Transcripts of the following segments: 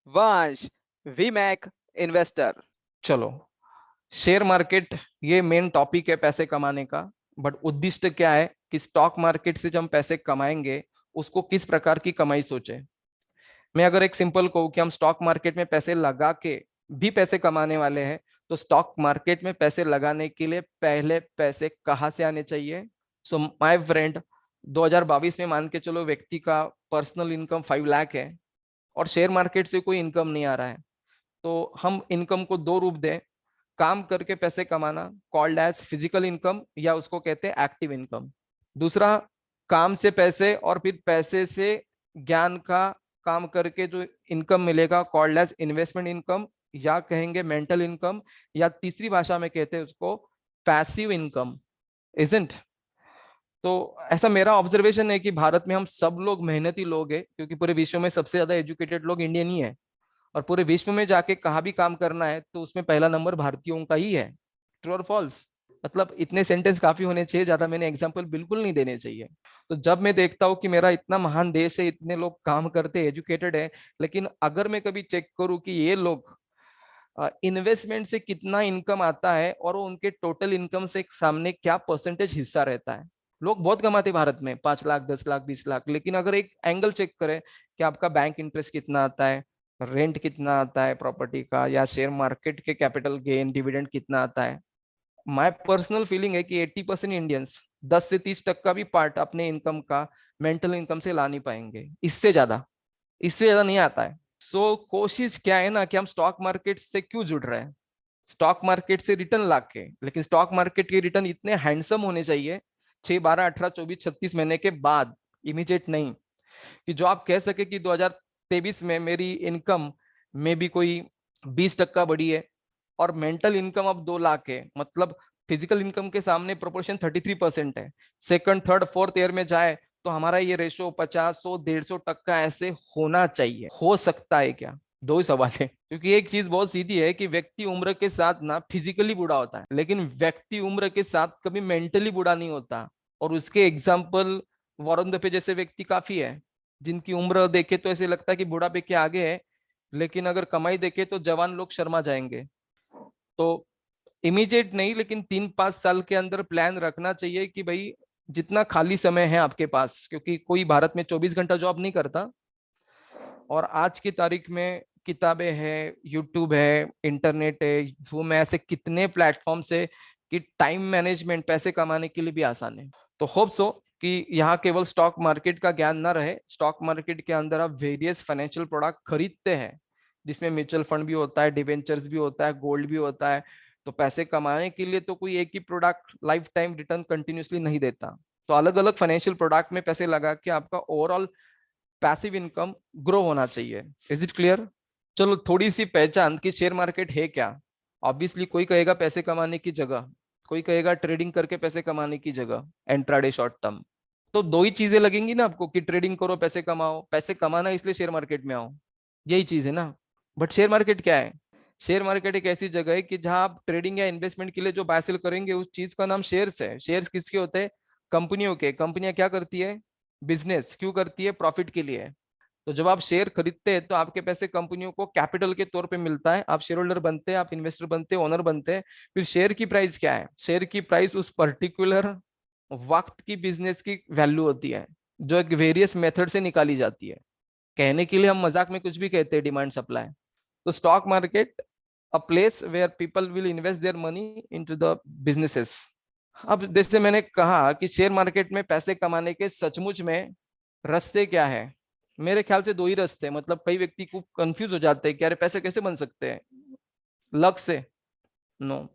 वंश वीमैक इन्वेस्टर। चलो, share market ये मेन टॉपिक है पैसे कमाने का। बट उद्दिष्ट क्या है कि स्टॉक मार्केट से जब हम पैसे कमाएंगे उसको किस प्रकार की कमाई सोचे। मैं अगर एक सिंपल कहूँ कि हम स्टॉक मार्केट में पैसे लगा के भी पैसे कमाने वाले हैं, तो स्टॉक मार्केट में पैसे लगाने के लिए पहले पैसे कहाँ से आने चाहिए। सो माय फ्रेंड, 2022 में मान के चलो व्यक्ति का पर्सनल इनकम 5 लाख है और शेयर मार्केट से कोई इनकम नहीं आ रहा है, तो हम इनकम को दो रूप दें। काम करके पैसे कमाना कॉल्ड एज फिजिकल इनकम, या उसको कहते हैं एक्टिव इनकम। दूसरा, काम से पैसे और फिर पैसे से ज्ञान का काम करके जो इनकम मिलेगा कॉल्ड एज इन्वेस्टमेंट इनकम, या कहेंगे मेंटल इनकम, या तीसरी भाषा में कहते हैं उसको पैसिव इनकम। इजंट? तो ऐसा मेरा ऑब्जर्वेशन है कि भारत में हम सब लोग मेहनती लोग हैं, क्योंकि पूरे विश्व में सबसे ज्यादा एजुकेटेड लोग इंडियन ही है। और पूरे विश्व में जाके कहाँ भी काम करना है तो उसमें पहला नंबर भारतीयों का ही है। ट्रू और फॉल्स? मतलब इतने सेंटेंस काफी होने चाहिए, ज्यादा मैंने एग्जांपल बिल्कुल नहीं देने चाहिए। तो जब मैं देखता हूँ कि मेरा इतना महान देश है, इतने लोग काम करते एजुकेटेड है, लेकिन अगर मैं कभी चेक करूँ कि ये लोग इन्वेस्टमेंट से कितना इनकम आता है और वो उनके टोटल इनकम से सामने क्या परसेंटेज हिस्सा रहता है। लोग बहुत कमाते भारत में, 5 लाख 10 लाख 20 लाख, लेकिन अगर एक एंगल चेक करें कि आपका बैंक इंटरेस्ट कितना आता है, रेंट कितना आता है प्रॉपर्टी का, या शेयर मार्केट के कैपिटल गेन डिविडेंड कितना आता है, माय पर्सनल फीलिंग है कि 80% इंडियंस 10 से 30% भी पार्ट अपने इनकम का मेंटल इनकम से ला नहीं पाएंगे। इससे ज्यादा नहीं आता है। कोशिश क्या है ना कि हम स्टॉक मार्केट से क्यों जुड़ रहे हैं, स्टॉक मार्केट से रिटर्न लाके, लेकिन स्टॉक मार्केट के रिटर्न इतने हैंडसम होने चाहिए 6 12 18 24 36 महीने के बाद, इमीडिएट नहीं। कि जो आप कह सके कि 2023 में मेरी इनकम में भी कोई 20% बढ़ी है और मेंटल इनकम अब 2 लाख है, मतलब फिजिकल इनकम के सामने प्रोपोर्शन 33% है। सेकंड थर्ड फोर्थ ईयर में जाए तो हमारा ये रेशो 50 100 150% ऐसे होना चाहिए। हो सकता है क्या? दो ही सवाल है, क्योंकि एक चीज बहुत सीधी है कि व्यक्ति उम्र के साथ ना फिजिकली बूढ़ा होता है, लेकिन व्यक्ति उम्र के साथ कभी मेंटली बूढ़ा नहीं होता। और उसके एग्जाम्पल वॉरेन बफे जैसे व्यक्ति काफी है, जिनकी उम्र देखे तो ऐसे लगता है कि बुढ़ापे के आगे है, लेकिन अगर कमाई देखे तो जवान लोग शर्मा जाएंगे। तो इमीडिएट नहीं, लेकिन 3 5 साल के अंदर प्लान रखना चाहिए कि भाई जितना खाली समय है आपके पास, क्योंकि कोई भारत में 24 घंटा जॉब नहीं करता। और आज की तारीख में किताबें हैं, यूट्यूब है, इंटरनेट है, जूम है, ऐसे कितने प्लेटफॉर्म्स है कि टाइम मैनेजमेंट पैसे कमाने के लिए भी आसान है। तो होप सो कि यहाँ केवल स्टॉक मार्केट का ज्ञान ना रहे, स्टॉक मार्केट के अंदर आप वेरियस फाइनेंशियल प्रोडक्ट खरीदते हैं, जिसमें म्यूचुअल फंड भी होता है, डिवेंचर्स भी होता है, गोल्ड भी होता है। तो पैसे कमाने के लिए तो कोई एक ही product life time return continuously नहीं देता। तो अलग अलग फाइनेंशियल प्रोडक्ट में पैसे लगा के आपका ओवरऑल पैसिव इनकम ग्रो होना चाहिए। Is it clear? चलो, थोड़ी सी पहचान कि शेयर मार्केट है क्या। ऑब्वियसली कोई कहेगा पैसे कमाने की जगह, कोई कहेगा ट्रेडिंग करके पैसे कमाने की जगह, इंट्राडे शॉर्ट टर्म। तो दो ही चीजें लगेंगी ना आपको, कि ट्रेडिंग करो पैसे कमाओ, पैसे कमाना इसलिए शेयर मार्केट में आओ, यही चीज है ना। बट शेयर मार्केट क्या है? शेयर मार्केट एक ऐसी जगह है कि जहां आप ट्रेडिंग या इन्वेस्टमेंट के लिए जो बाय सेल करेंगे उस चीज का नाम शेयर्स है। शेयर्स किसके होते हैं? कंपनियों के। कंपनियां क्या करती है? बिजनेस। क्यों करती है? प्रॉफिट के लिए। तो जब आप शेयर खरीदते हैं तो आपके पैसे कंपनियों को कैपिटल के तौर पे मिलता है, आप शेयर होल्डर बनते हैं, आप इन्वेस्टर बनते हैं, ओनर बनते हैं। फिर शेयर की प्राइस क्या है? शेयर की प्राइस उस पर्टिकुलर वक्त की बिजनेस की वैल्यू होती है, जो एक वेरियस मेथड से निकाली जाती है। कहने के लिए हम मजाक में कुछ भी कहते हैं, डिमांड सप्लाई। तो stock market a place where people will invest their money into the businesses. अब जैसे मैंने कहा कि शेयर मार्केट में पैसे कमाने के सचमुच में रास्ते क्या है, मेरे ख्याल से दो ही रास्ते हैं। मतलब कई व्यक्ति को कंफ्यूज हो जाते हैं कि अरे पैसे कैसे बन सकते हैं, लक से? नो,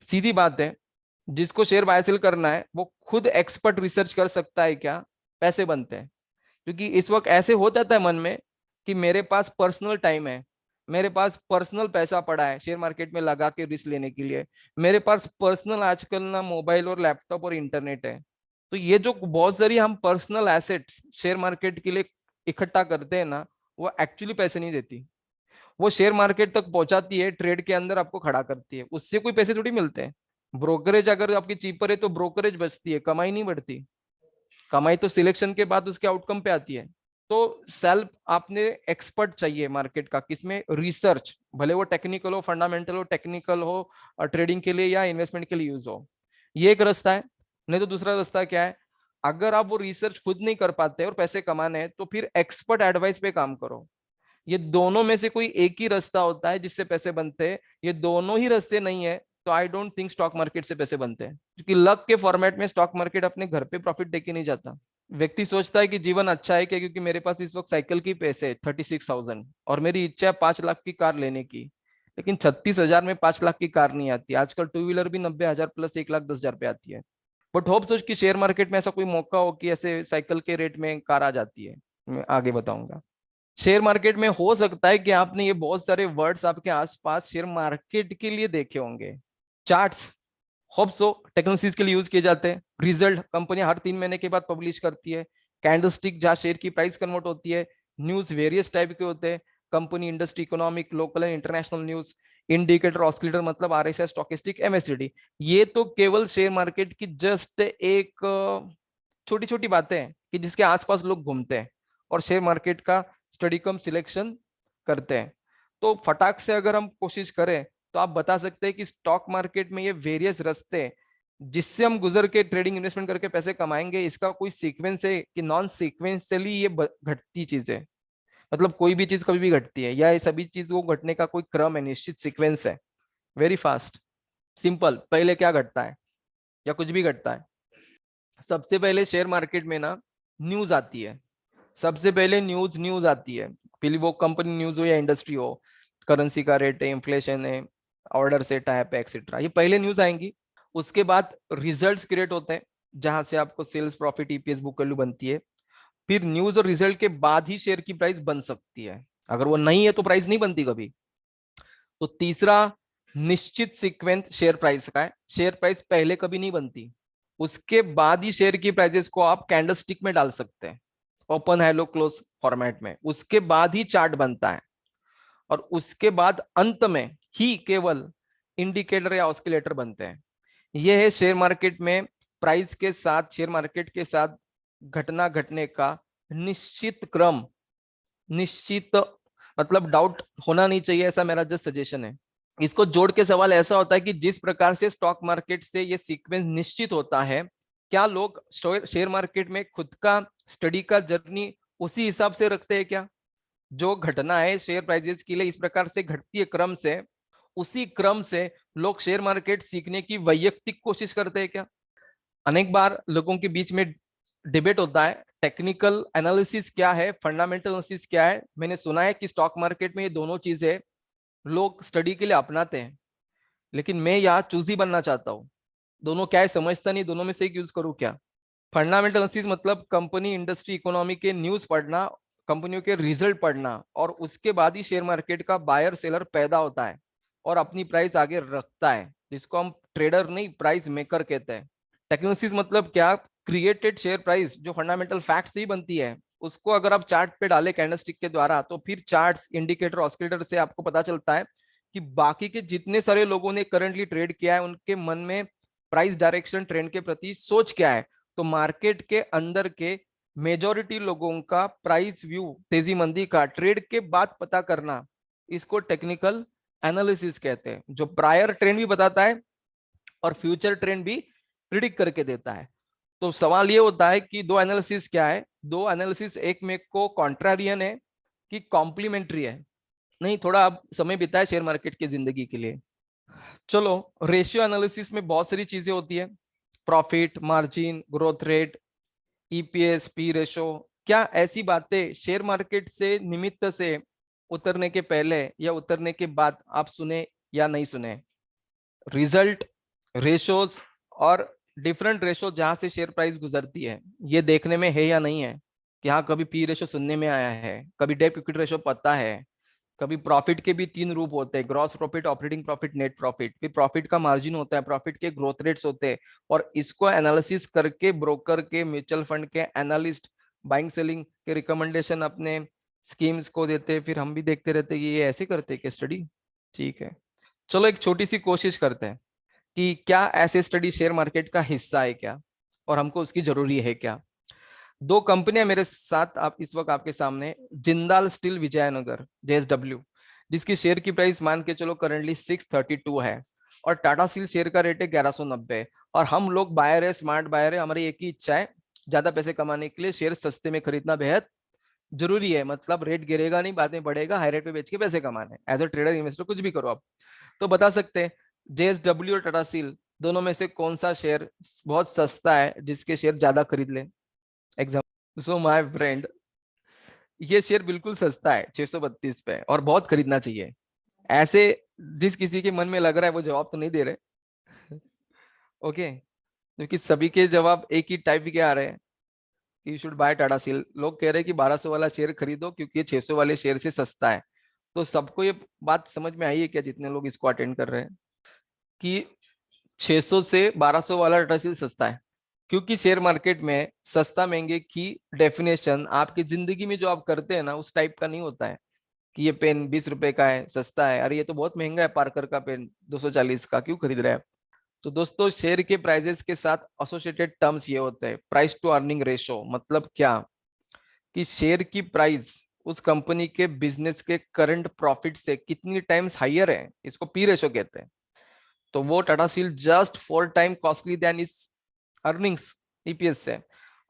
सीधी बात है। जिसको शेयर बाय सेल करना है वो खुद एक्सपर्ट रिसर्च कर सकता है क्या पैसे बनते हैं। क्योंकि इस वक्त ऐसे हो जाता है मन में कि मेरे पास पर्सनल टाइम है, मेरे पास पर्सनल पैसा पड़ा है शेयर मार्केट में लगा के रिस्क लेने के लिए, मेरे पास पर्सनल आजकल ना मोबाइल और लैपटॉप और इंटरनेट है। तो ये जो बहुत सारी हम पर्सनल एसेट्स शेयर मार्केट के लिए इकट्ठा करते हैं ना, वो एक्चुअली पैसे नहीं देती। वो शेयर मार्केट तक पहुंचाती है, ट्रेड के अंदर आपको खड़ा करती है, उससे कोई पैसे थोड़ी मिलते हैं। ब्रोकरेज अगर आपकी चीपर है तो ब्रोकरेज बचती है, कमाई नहीं बढ़ती। कमाई तो सिलेक्शन के बाद उसके आउटकम पे आती है। तो सेल्फ आपने एक्सपर्ट चाहिए मार्केट का, किसमें? रिसर्च, भले वो टेक्निकल हो, फंडामेंटल हो, टेक्निकल हो, ट्रेडिंग के लिए या इन्वेस्टमेंट के लिए यूज हो। ये एक रास्ता है। नहीं तो दूसरा रास्ता क्या है? अगर आप वो रिसर्च खुद नहीं कर पाते और पैसे कमाने हैं तो फिर एक्सपर्ट एडवाइस पे काम करो। ये दोनों में से कोई एक ही रास्ता होता है जिससे पैसे बनते हैं। ये दोनों ही रास्ते नहीं है तो I don't think stock market से पैसे बनते हैं, क्योंकि लक के फॉर्मेट में स्टॉक मार्केट अपने घर पे प्रॉफिट देके नहीं जाता। व्यक्ति सोचता है कि जीवन अच्छा है क्या, क्योंकि मेरे पास इस वक्त साइकिल की पैसे 36,000 और मेरी इच्छा है 5 लाख की कार लेने की। लेकिन 36,000 में 5 लाख की कार नहीं आती। आजकल टू व्हीलर भी 90,000 प्लस 1,10,000 पे आती है। बट होप सोच कि शेयर मार्केट में ऐसा कोई मौका हो कि ऐसे साइकिल के रेट में कार आ जाती है। मैं आगे बताऊंगा। शेयर मार्केट में हो सकता है कि आपने ये बहुत सारे वर्ड्स आपके आसपास शेयर मार्केट के लिए देखे होंगे। चार्ट्स होप सो टेक्नोलॉजीज के लिए यूज किए जाते हैं। रिजल्ट कंपनी हर 3 महीने के बाद पब्लिश करती है। कैंडलस्टिक जहां शेयर की प्राइस कन्वर्ट होती है। न्यूज वेरियस टाइप के होते हैं, company, industry, economic, local and international news. Indicator, oscillator मतलब आरएसआई, स्टॉकेस्टिक, एमएससीडी। ये तो केवल शेयर मार्केट की जस्ट एक छोटी छोटी बातें हैं कि जिसके आसपास लोग घूमते हैं और शेयर मार्केट का स्टडी कम सिलेक्शन करते हैं। तो फटाक से अगर हम कोशिश करें तो आप बता सकते हैं कि स्टॉक मार्केट में ये वेरियस रास्ते जिससे हम गुजर के ट्रेडिंग इन्वेस्टमेंट करके पैसे कमाएंगे, इसका कोई सीक्वेंस है कि नॉन सीक्वेंशियली ये घटती चीज है? मतलब कोई भी चीज कभी भी घटती है या ये सभी चीज को घटने का कोई क्रम है, निश्चित सीक्वेंस है? Very fast, simple. पहले क्या घटता है या कुछ भी घटता है? सबसे पहले शेयर मार्केट में ना न्यूज आती है। सबसे पहले न्यूज न्यूज आती है। फिर वो कंपनी न्यूज हो या इंडस्ट्री हो, करेंसी का रेट है, इन्फ्लेशन है, ऑर्डर सेट है एक्सेट्रा, ये पहले न्यूज आएंगी। उसके बाद रिजल्ट्स क्रिएट होते हैं जहां से आपको sales, profit, EPS, book value बनती है। फिर न्यूज और रिजल्ट के बाद ही शेयर की प्राइस बन सकती है। अगर वो नहीं है तो प्राइस नहीं बनती कभी। तो तीसरा निश्चित सीक्वेंस शेयर प्राइस का है। शेयर प्राइस पहले कभी नहीं बनती, उसके बाद ही शेयर की प्राइसेस को आप कैंडलस्टिक में डाल सकते हैं, ओपन, हेलो, क्लोज फॉर्मेट में। उसके बाद ही चार्ट बनता है और उसके बाद अंत में ही केवल इंडिकेटर या ऑस्किलेटर बनते हैं। यह है शेयर मार्केट में प्राइस के साथ, शेयर मार्केट के साथ घटना घटने का निश्चित क्रम। निश्चित मतलब डाउट होना नहीं चाहिए, ऐसा मेरा जस्ट सजेशन है। इसको जोड़ के सवाल ऐसा होता है कि जिस प्रकार से स्टॉक मार्केट से ये सीक्वेंस निश्चित होता है, क्या लोग शेयर मार्केट में खुद का स्टडी का जर्नी उसी हिसाब से रखते हैं क्या? जो घटना है शेयर प्राइसेस के लिए इस प्रकार से घटती है क्रम से, उसी क्रम से लोग शेयर मार्केट सीखने की वैयक्तिक कोशिश करते हैं क्या? अनेक बार लोगों के बीच में डिबेट होता है, टेक्निकल एनालिसिस क्या है, फंडामेंटल एनालिसिस क्या है। मैंने सुना है कि स्टॉक मार्केट में ये दोनों चीजें लोग स्टडी के लिए अपनाते हैं, लेकिन मैं यहाँ चूजी बनना चाहता हूँ। दोनों क्या है समझता नहीं, दोनों में से एक यूज करूँ क्या? फंडामेंटल एनालिसिस मतलब कंपनी, इंडस्ट्री, इकोनॉमी के न्यूज पढ़ना, कंपनियों के रिजल्ट पढ़ना, और उसके बाद ही शेयर मार्केट का बायर सेलर पैदा होता है और अपनी प्राइस आगे रखता है, जिसको हम ट्रेडर नहीं प्राइस मेकर कहते हैं। टेक्नोसिस मतलब क्या? क्रिएटेड शेयर प्राइस जो फंडामेंटल फैक्ट से ही बनती है, उसको अगर आप चार्ट पे डाले कैंडलस्टिक के द्वारा, तो फिर चार्ट्स, इंडिकेटर, ऑस्किलेटर से आपको पता चलता है कि बाकी के जितने सारे लोगों ने करंटली ट्रेड किया है उनके मन में प्राइस डायरेक्शन, ट्रेंड के प्रति सोच क्या है। तो मार्केट के अंदर के मेजोरिटी लोगों का प्राइस व्यू, तेजी मंदी का ट्रेड के बाद पता करना, इसको टेक्निकल एनालिसिस कहते हैं, जो प्रायर ट्रेंड भी बताता है और फ्यूचर ट्रेंड भी प्रिडिक्ट करके देता है। तो सवाल ये होता है कि दो एनालिसिस क्या है? दो एनालिसिस एक में को कॉन्ट्रारियन है कि कॉम्प्लीमेंट्री है? नहीं, थोड़ा अब समय बिताए शेयर मार्केट की जिंदगी के लिए। चलो, रेशियो एनालिसिस में बहुत सारी चीजें होती है, profit margin, growth rate, EPS, P ratio. क्या ऐसी बातें शेयर मार्केट से निमित्त से उतरने के पहले या उतरने के बाद आप सुने या नहीं सुने? रिजल्ट, रेशोज और डिफरेंट रेशो जहां से शेयर प्राइस गुजरती है, ये देखने में है या नहीं है? कि हाँ, कभी पी रेशो सुनने में आया है, कभी डेट इक्विटी रेशो पता है, कभी प्रॉफिट के भी 3 रूप होते हैं, gross profit, operating profit, net profit. फिर प्रॉफिट का मार्जिन होता है, प्रॉफिट के ग्रोथ रेट्स होते हैं, और इसको एनालिसिस करके ब्रोकर के, म्यूचुअल फंड के एनालिस्ट बाइंग सेलिंग के रिकमेंडेशन अपने स्कीम्स को देते हैं। फिर हम भी देखते रहते हैं कि ये ऐसे करते हैं क्या स्टडी। ठीक है, चलो एक छोटी सी कोशिश करते हैं कि क्या ऐसे स्टडी शेयर मार्केट का हिस्सा है क्या, और हमको उसकी जरूरी है क्या। दो कंपनियां मेरे साथ आप इस वक्त आपके सामने, जिंदाल स्टील विजयनगर JSW, जिसकी शेयर की प्राइस मान के चलो करंटली 632 है, और टाटा स्टील शेयर का रेट है 1190। और हम लोग बायर है, स्मार्ट बायर है, हमारी एक ही इच्छा है, ज्यादा पैसे कमाने के लिए शेयर सस्ते में खरीदना बेहद जरूरी है। मतलब रेट गिरेगा नहीं, बाद में बढ़ेगा, हाई रेट पे बेच के पैसे कमाने। एज अ ट्रेडर इन्वेस्टर कुछ भी करो आप। तो बता सकते हैं JSW और टाटा स्टील दोनों में से कौन सा शेयर बहुत सस्ता है जिसके शेयर ज्यादा खरीद ले? एग्जाम सो माय फ्रेंड, ये शेयर बिल्कुल सस्ता है 632 पे, और बहुत खरीदना चाहिए। ऐसे जिस किसी के मन में लग रहा है वो जवाब तो नहीं दे रहे। ओके, क्योंकि सभी के जवाब एक ही टाइप के आ रहे हैं कि you should buy Tata steel. लोग कह रहे हैं कि 1200 वाला शेयर खरीदो क्योंकि ये 600 वाले शेयर से सस्ता है। तो सबको ये बात समझ में आई है क्या, जितने लोग इसको अटेंड कर रहे हैं, कि 600 से 1200 वाला टाटा स्टील सस्ता है? क्योंकि शेयर मार्केट में सस्ता महंगे की डेफिनेशन आपकी जिंदगी में जो आप करते हैं ना उस टाइप का नहीं होता है कि ये पेन 20 रुपए का है, सस्ता है, अरे ये तो बहुत महंगा है, पार्कर का पेन 240 का, क्यों खरीद रहे हैं? तो दोस्तों, शेयर के प्राइजेस के साथ एसोसिएटेड टर्म्स ये होते हैं। प्राइस टू अर्निंग रेशो मतलब क्या, कि शेयर की प्राइस उस कंपनी के बिजनेस के करंट प्रॉफिट से कितनी टाइम्स हायर है, इसको पी रेशो कहते हैं। तो वो Tata steel just 4 time costly then इस अर्निंग्स EPS से,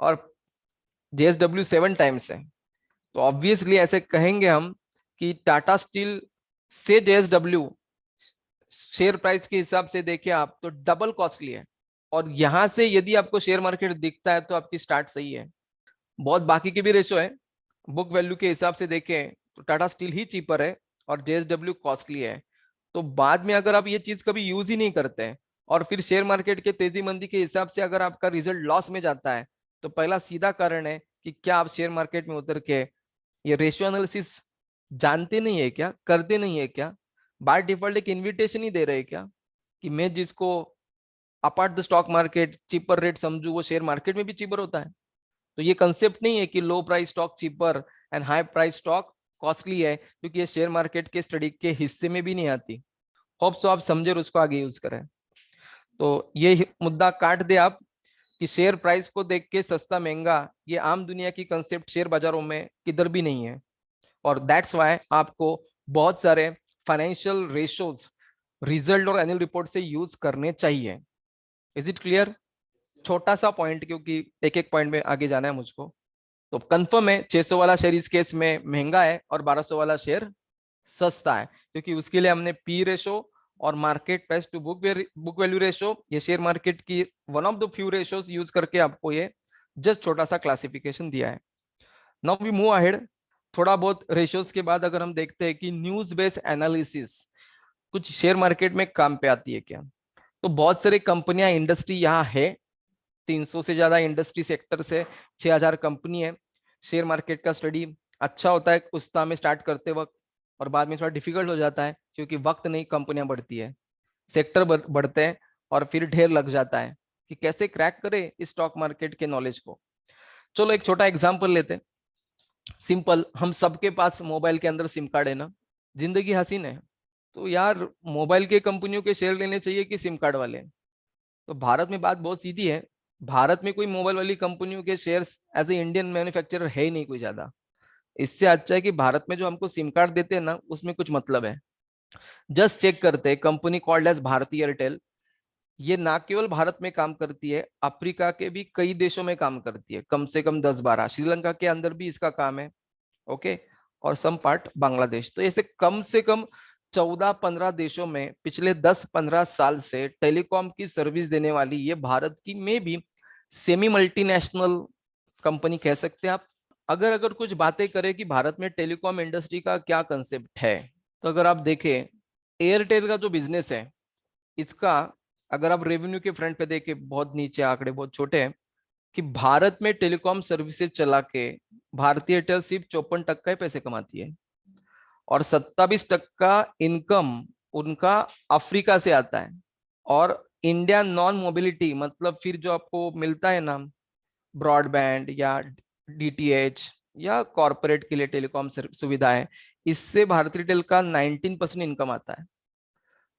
और JSW 7 टाइम्स है। तो ऑब्वियसली ऐसे कहेंगे हम कि टाटा स्टील से JSW शेयर प्राइस के हिसाब से देखें आप तो डबल कॉस्टली है। और यहां से यदि आपको शेयर मार्केट दिखता है तो आपकी स्टार्ट सही है। बहुत बाकी के भी रेशो है, बुक वैल्यू के हिसाब से देखें तो टाटा स्टील ही चीपर है और JSW कॉस्टली है। तो बाद में अगर आप ये चीज कभी यूज ही नहीं करते हैं और फिर शेयर मार्केट के तेजी मंदी के हिसाब से अगर आपका रिजल्ट लॉस में जाता है, तो पहला सीधा कारण है कि क्या आप शेयर मार्केट में उतर के ये रेशियो एनालिसिस जानते नहीं है क्या, करते नहीं है क्या? बाय डिफॉल्ट एक इन्विटेशन ही दे रहे हैं क्या कि मैं जिसको apart the stock market cheaper rate समझू, वो शेयर मार्केट में भी चीपर होता है? तो ये कंसेप्ट नहीं है कि लो price stock cheaper and high price stock costly है, क्योंकि ये शेयर मार्केट के स्टडी के हिस्से में भी नहीं आती। होप सो आप समझे और उसको आगे यूज करें। तो ये मुद्दा काट दे आप कि शेयर प्राइस को देख के सस्ता महंगा, ये आम दुनिया की कंसेप्ट शेयर बाजारों में किधर भी नहीं है। और दैट्स वाई आपको बहुत सारे फाइनेंशियल रेशोज रिजल्ट और एनुअल रिपोर्ट से यूज करने चाहिए। Is it clear? छोटा सा पॉइंट, क्योंकि एक एक पॉइंट में आगे जाना है मुझको। तो कंफर्म है 600 वाला शेयर इस केस में महंगा है और 1200 वाला शेयर सस्ता है, क्योंकि उसके लिए हमने पी रेशो और market price to book value ratio, ये शेयर मार्केट की one of the few ratios use करके आपको ये जस्ट छोटा सा क्लासिफिकेशन दिया है। Now we move ahead. थोड़ा बहुत रेशियोज के बाद अगर हम देखते हैं कि न्यूज बेस्ड एनालिसिस कुछ शेयर मार्केट में काम पे आती है क्या, तो बहुत सारी कंपनियां इंडस्ट्री यहाँ है, 300 से ज्यादा इंडस्ट्री सेक्टर से 6000 कंपनी है। शेयर मार्केट का स्टडी अच्छा होता है उस में स्टार्ट करते वक्त, और बाद में थोड़ा डिफिकल्ट हो जाता है क्योंकि वक्त नहीं, कंपनियां बढ़ती है, सेक्टर बढ़ते हैं, और फिर ढेर लग जाता है कि कैसे क्रैक करें इस स्टॉक मार्केट के नॉलेज को। चलो एक छोटा एग्जांपल लेते हैं। सिंपल, हम सबके पास मोबाइल के अंदर सिम कार्ड है ना, जिंदगी हसीन है। तो यार मोबाइल के कंपनियों के शेयर लेने चाहिए कि सिम कार्ड वाले? तो भारत में बात बहुत सीधी है, भारत में कोई मोबाइल वाली कंपनियों के shares as a Indian manufacturer है ही नहीं कोई ज्यादा। इससे अच्छा है कि भारत में जो हमको सिम कार्ड देते हैं ना उसमें कुछ मतलब है। जस्ट चेक करते हैं, company called as Bharti Airtel, ये ना केवल भारत में काम करती है, अफ्रीका के भी कई देशों में काम करती है, कम से कम 10-12, श्रीलंका के अंदर भी इसका काम है। ओके, और सम पार्ट बांग्लादेश। तो ऐसे कम से कम 14-15 देशों में पिछले 10-15 साल से टेलीकॉम की सर्विस देने वाली ये भारत की में भी सेमी मल्टीनेशनल कंपनी कह सकते हैं आप। अगर अगर कुछ बातें करें कि भारत में टेलीकॉम इंडस्ट्री का क्या कंसेप्ट है, तो अगर आप देखें एयरटेल का जो बिजनेस है इसका, अगर आप रेवेन्यू के फ्रंट पे देखें बहुत नीचे, आंकड़े बहुत छोटे हैं, कि भारत में टेलीकॉम सर्विसेज चला के भारतीय एयरटेल सिर्फ 54% ही पैसे कमाती है, और 27% इनकम उनका अफ्रीका से आता है। और इंडिया नॉन मोबिलिटी मतलब फिर जो आपको मिलता है ना ब्रॉडबैंड या DTH या कॉरपोरेट के लिए टेलीकॉम सुविधा है, इससे भारतीय एयरटेल का 19% इनकम आता है।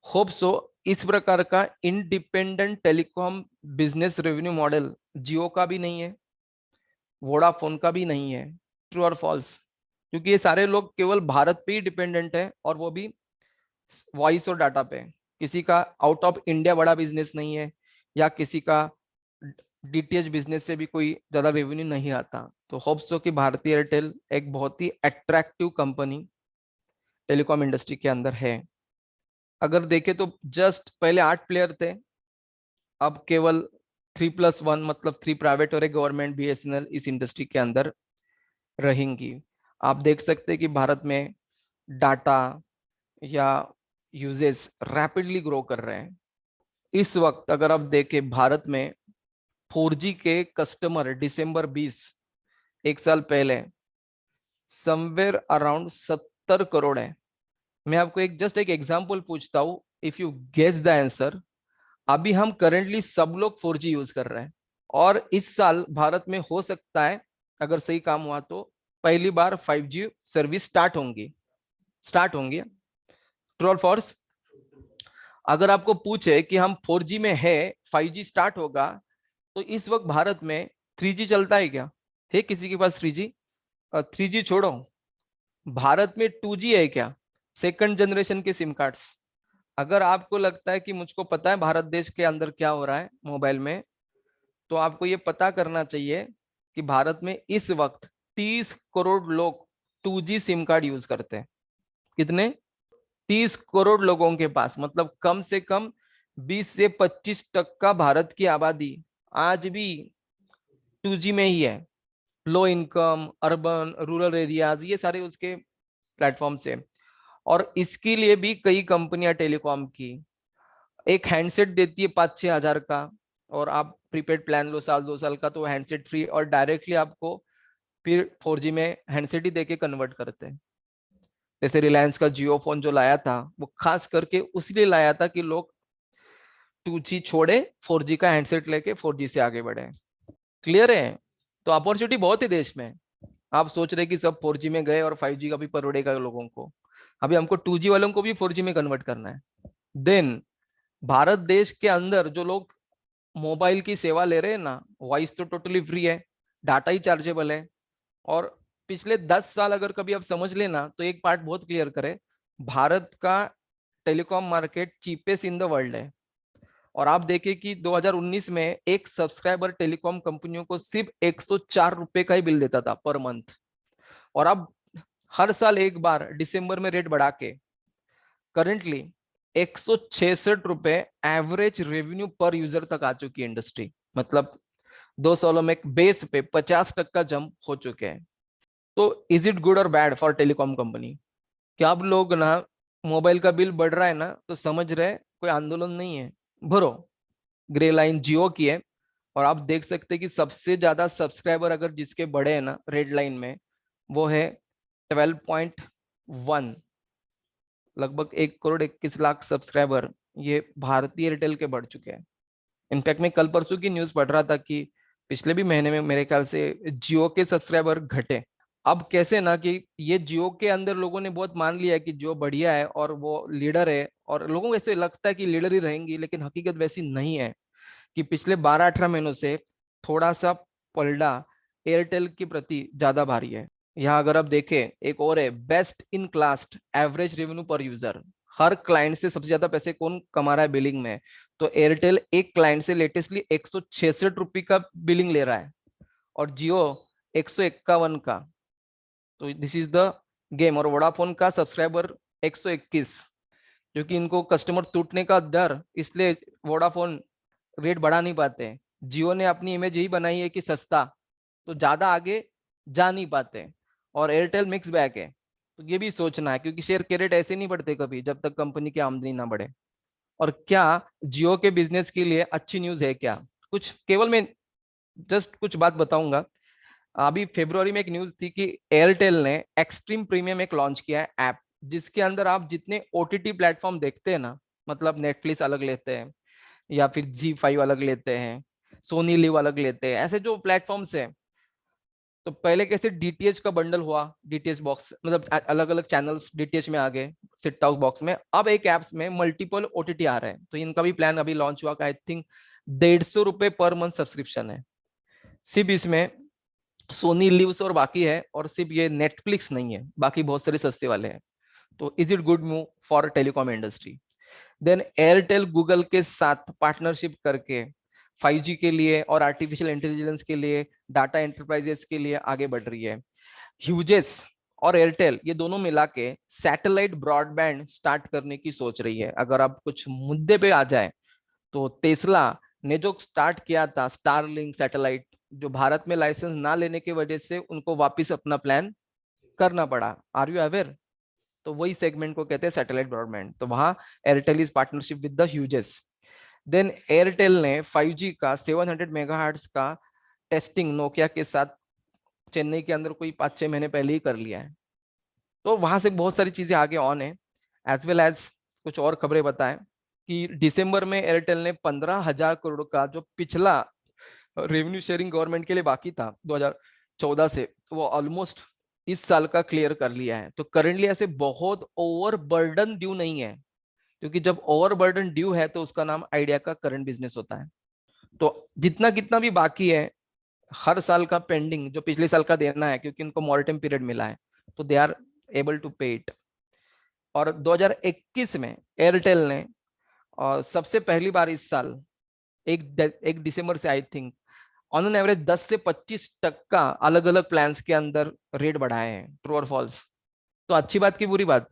होप सो इस प्रकार का independent telecom business revenue model Jio का भी नहीं है, वोडाफोन का भी नहीं है। ट्रू और फॉल्स? क्योंकि ये सारे लोग केवल भारत पे ही डिपेंडेंट है, और वो भी वॉइस और डाटा पे। किसी का आउट ऑफ इंडिया बड़ा बिजनेस नहीं है, या किसी का डीटीएच बिजनेस से भी कोई ज्यादा रेवेन्यू नहीं आता। तो होप्स हो कि भारतीय एयरटेल एक बहुत ही अट्रैक्टिव कंपनी टेलीकॉम इंडस्ट्री के अंदर है। अगर देखें तो जस्ट पहले 8 प्लेयर थे, अब केवल 3+1, मतलब 3 प्राइवेट और एक गवर्नमेंट बीएसएनएल इस इंडस्ट्री के अंदर रहेंगी। आप देख सकते हैं कि भारत में डाटा या यूजेस रैपिडली ग्रो कर रहे हैं। इस वक्त अगर आप देखें भारत में 4G के कस्टमर दिसंबर 20, एक साल पहले, समवेयर अराउंड 70 करोड़ है। मैं आपको एक एग्जांपल पूछता हूं, if you guess the answer. अभी हम करंटली सब लोग 4G यूज कर रहे हैं, और इस साल भारत में हो सकता है, अगर सही काम हुआ तो पहली बार 5G सर्विस स्टार्ट होंगी। ट्रू और फॉल्स? अगर आपको पूछे कि हम 4G में है, 5G स्टार्ट होगा, तो इस वक्त भारत में 3G चलता है क्या? है किसी के पास 3G? 3G छोड़ो, भारत में 2G है क्या? सेकंड जनरेशन के सिम कार्ड्स। अगर आपको लगता है कि मुझको पता है भारत देश के अंदर क्या हो रहा है मोबाइल में, तो आपको ये पता करना चाहिए कि भारत में इस वक्त 30 करोड़ लोग 2G सिम कार्ड यूज करते हैं। कितने? 30 करोड़ लोगों के पास, मतलब कम से कम 20 से 25% भारत की आबादी आज भी 2G में ही है। Low income, urban, rural areas, ये सारे उसके प्लेटफॉर्म से। और इसके लिए भी कई कंपनियां टेलीकॉम की एक हैंडसेट देती है 5-6 हजार का, और आप प्रीपेड प्लान लो साल 2 साल का, तो हैंडसेट फ्री, और डायरेक्टली आपको फिर 4G में हैंडसेट ही देके कन्वर्ट करते हैं। जैसे रिलायंस का जियो फोन जो लाया था, वो खास करके उसलिए लाया था कि लोग 2G छोड़े, 4G का हैंडसेट लेके 4G से आगे बढ़े। क्लियर है? तो अपॉर्चुनिटी बहुत है देश में। आप सोच रहे कि सब 4G में गए और 5G का भी परोड़ेगा लोगों को। अभी हमको 2G वालों को भी 4G में कन्वर्ट करना है। देन भारत देश के अंदर जो लोग मोबाइल की सेवा ले रहे हैं ना, वॉइस तो टोटली फ्री है, डाटा ही चार्जेबल है। और पिछले 10 साल अगर कभी आप समझ लेना, तो एक पार्ट बहुत क्लियर करे, भारत का telecom market cheapest in the world है। और आप देखें कि 2019 में एक सब्सक्राइबर टेलीकॉम कंपनियों को सिर्फ 104 रुपए का ही बिल देता था पर मंथ। और अब हर साल एक बार दिसंबर में रेट बढ़ा के करंटली 166 रुपए एवरेज रेवेन्यू पर यूजर तक आ चुकी है इंडस्ट्री। मतलब 2 सालों में एक बेस पे 50% जंप हो चुके हैं। तो इज इट गुड और बैड फॉर टेलीकॉम कंपनी? क्या अब लोग ना, मोबाइल का बिल बढ़ रहा है ना, तो समझ रहे कोई आंदोलन नहीं है, भरो। ग्रे लाइन जियो की है, और आप देख सकते हैं कि सबसे ज्यादा सब्सक्राइबर अगर जिसके बढ़े हैं ना रेड लाइन में, वो है 12.1, लगभग 1 करोड़ 21 लाख सब्सक्राइबर ये भारतीय एयरटेल के बढ़ चुके हैं। इनफैक्ट मैं कल परसों की न्यूज पढ़ रहा था कि पिछले भी महीने में मेरे ख्याल से जियो के सब्सक्राइबर घटे। अब कैसे ना कि ये जियो के अंदर लोगों ने बहुत मान लिया है कि जियो बढ़िया है और वो लीडर है, और लोगों को ऐसे लगता है कि लीडर ही रहेंगी, लेकिन हकीकत वैसी नहीं है। कि पिछले 12-18 महीनों से थोड़ा सा पलड़ा एयरटेल के प्रति ज्यादा भारी है। यहाँ अगर आप देखें, एक और है best in class average revenue पर यूजर। हर क्लाइंट से सबसे ज्यादा पैसे कौन कमा रहा है बिलिंग में? तो एयरटेल एक क्लाइंट से लेटेस्टली 166 रुपये का बिलिंग ले रहा है, और जियो 151 का। तो दिस इज द गेम। और वोडाफोन का सब्सक्राइबर 121, क्योंकि इनको कस्टमर टूटने का डर, इसलिए वोडाफोन रेट बढ़ा नहीं पाते। जियो ने अपनी इमेज यही बनाई है कि सस्ता, तो ज्यादा आगे जा नहीं पाते। और एयरटेल मिक्स बैग है, तो ये भी सोचना है, क्योंकि शेयर के रेट ऐसे नहीं बढ़ते कभी जब तक कंपनी की आमदनी ना बढ़े। और क्या जियो के बिजनेस के लिए अच्छी न्यूज है क्या? कुछ केवल मैं जस्ट कुछ बात बताऊंगा। अभी फरवरी में एक न्यूज थी कि एयरटेल ने एक्सट्रीम प्रीमियम एक लॉन्च किया है ऐप, जिसके अंदर आप जितने ओटीटी प्लेटफॉर्म देखते हैं ना, मतलब नेटफ्लिक्स अलग लेते हैं, या फिर G5 अलग लेते हैं, सोनी लिव अलग लेते हैं, ऐसे जो प्लेटफॉर्म्स है। तो पहले कैसे डीटीएच का बंडल हुआ, डीटीएच बॉक्स, मतलब अलग अलग चैनल्स डीटीएच में आ गए सेट टॉप बॉक्स में। अब एक एप्स में मल्टीपल ओटीटी आ रहे हैं, तो इनका भी प्लान अभी लॉन्च हुआ, आई थिंक 150 रुपए पर मंथ सब्सक्रिप्शन है। सिर्फ इसमें सोनी लिव्स और बाकी है, और सिर्फ ये नेटफ्लिक्स नहीं है, बाकी बहुत सारे सस्ते वाले हैं। तो is it good move for telecom industry? Then Airtel Google के साथ पार्टनरशिप करके 5G के लिए और आर्टिफिशियल इंटेलिजेंस के लिए, डाटा एंटरप्राइजेस के लिए आगे बढ़ रही है। ह्यूजेस और एयरटेल ये दोनों मिला के सैटेलाइट ब्रॉडबैंड स्टार्ट करने की सोच रही है। अगर आप कुछ मुद्दे पे आ जाए तो टेस्ला ने जो स्टार्ट किया था स्टारलिंक सैटेलाइट, जो भारत में लाइसेंस ना लेने की वजह से उनको वापस अपना प्लान करना पड़ा। Are you aware? तो वही सेगमेंट को कहते हैं सैटेलाइट ब्रॉडबैंड। तो वहां Airtel is partnership with the Hughes. Then Airtel ने 5G का 700 मेगाहर्ट्ज का टेस्टिंग नोकिया के साथ चेन्नई के अंदर कोई 5-6 महीने पहले ही कर लिया है। तो वहां से बहुत सारी चीजें आगे ऑन है। एज वेल एज कुछ और खबरें बताएं कि दिसंबर में एयरटेल ने 15,000 करोड़ का जो पिछला रेवेन्यू शेयरिंग गवर्नमेंट के लिए बाकी था 2014 से, वो ऑलमोस्ट इस साल का क्लियर कर लिया है। तो करेंटली ऐसे बहुत ओवर बर्डन ड्यू नहीं है, क्योंकि जब ओवर बर्डन ड्यू है तो उसका नाम आइडिया का करंट बिजनेस होता है। तो जितना कितना भी बाकी है हर साल का पेंडिंग जो पिछले साल का देना है, क्योंकि उनको मॉरिटम पीरियड मिला है, तो दे आर एबल टू पे इट। और 2021 में एयरटेल ने सबसे पहली बार इस साल एक दिसंबर से I think on an average 10 से 25% अलग अलग प्लान्स के अंदर रेट बढ़ाए हैं। ट्रू और फॉल्स? तो अच्छी बात की बुरी बात?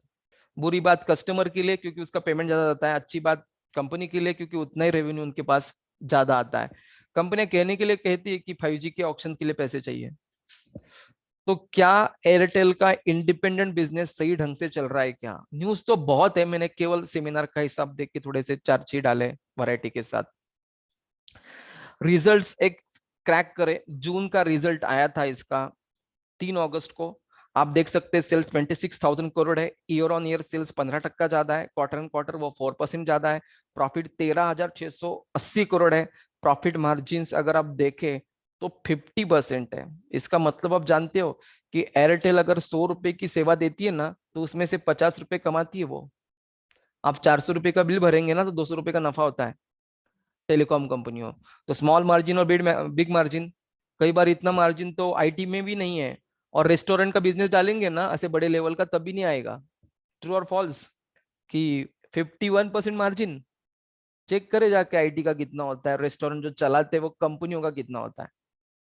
बुरी बात कस्टमर के लिए क्योंकि उसका पेमेंट ज्यादा आता है, अच्छी बात कंपनी के लिए क्योंकि उतना ही रेवेन्यू उनके पास ज्यादा आता है। कंपनियां कहने के लिए कहती है कि 5G के ऑक्शन के लिए पैसे चाहिए। तो क्या एयरटेल का इंडिपेंडेंट बिजनेस सही ढंग से चल रहा है क्या? न्यूज तो बहुत है, मैंने केवल सेमिनार का हिसाब देख के थोड़े से चार्ट डाले वैरायटी के साथ। रिजल्ट्स एक क्रैक करे, जून का रिजल्ट आया था इसका 3 अगस्त को। आप देख सकते हैं सेल्स 26,000 करोड़ है, ईयर ऑन ईयर सेल्स 15% ज्यादा है, क्वार्टर ऑन क्वार्टर वो 4% ज्यादा है। प्रॉफिट 13,680 करोड़ है। प्रॉफिट मार्जिन अगर आप देखें तो 50% है। इसका मतलब आप जानते हो कि एयरटेल अगर 100 रुपए की सेवा देती है ना तो उसमें से 50 रुपए कमाती है वो। आप 400 रुपए का बिल भरेंगे ना तो 200 रुपए का नफा होता है टेलीकॉम कंपनियों। तो स्मॉल मार्जिन और बिग मार्जिन, कई बार इतना मार्जिन तो आईटी में भी नहीं है। और रेस्टोरेंट का बिजनेस डालेंगे ना ऐसे बड़े लेवल का तब भी नहीं आएगा। ट्रू और फॉल्स? कि 51% मार्जिन चेक करे जाके आईटी का कितना होता है, रेस्टोरेंट जो चलाते हैं वो कंपनियों का कितना होता है।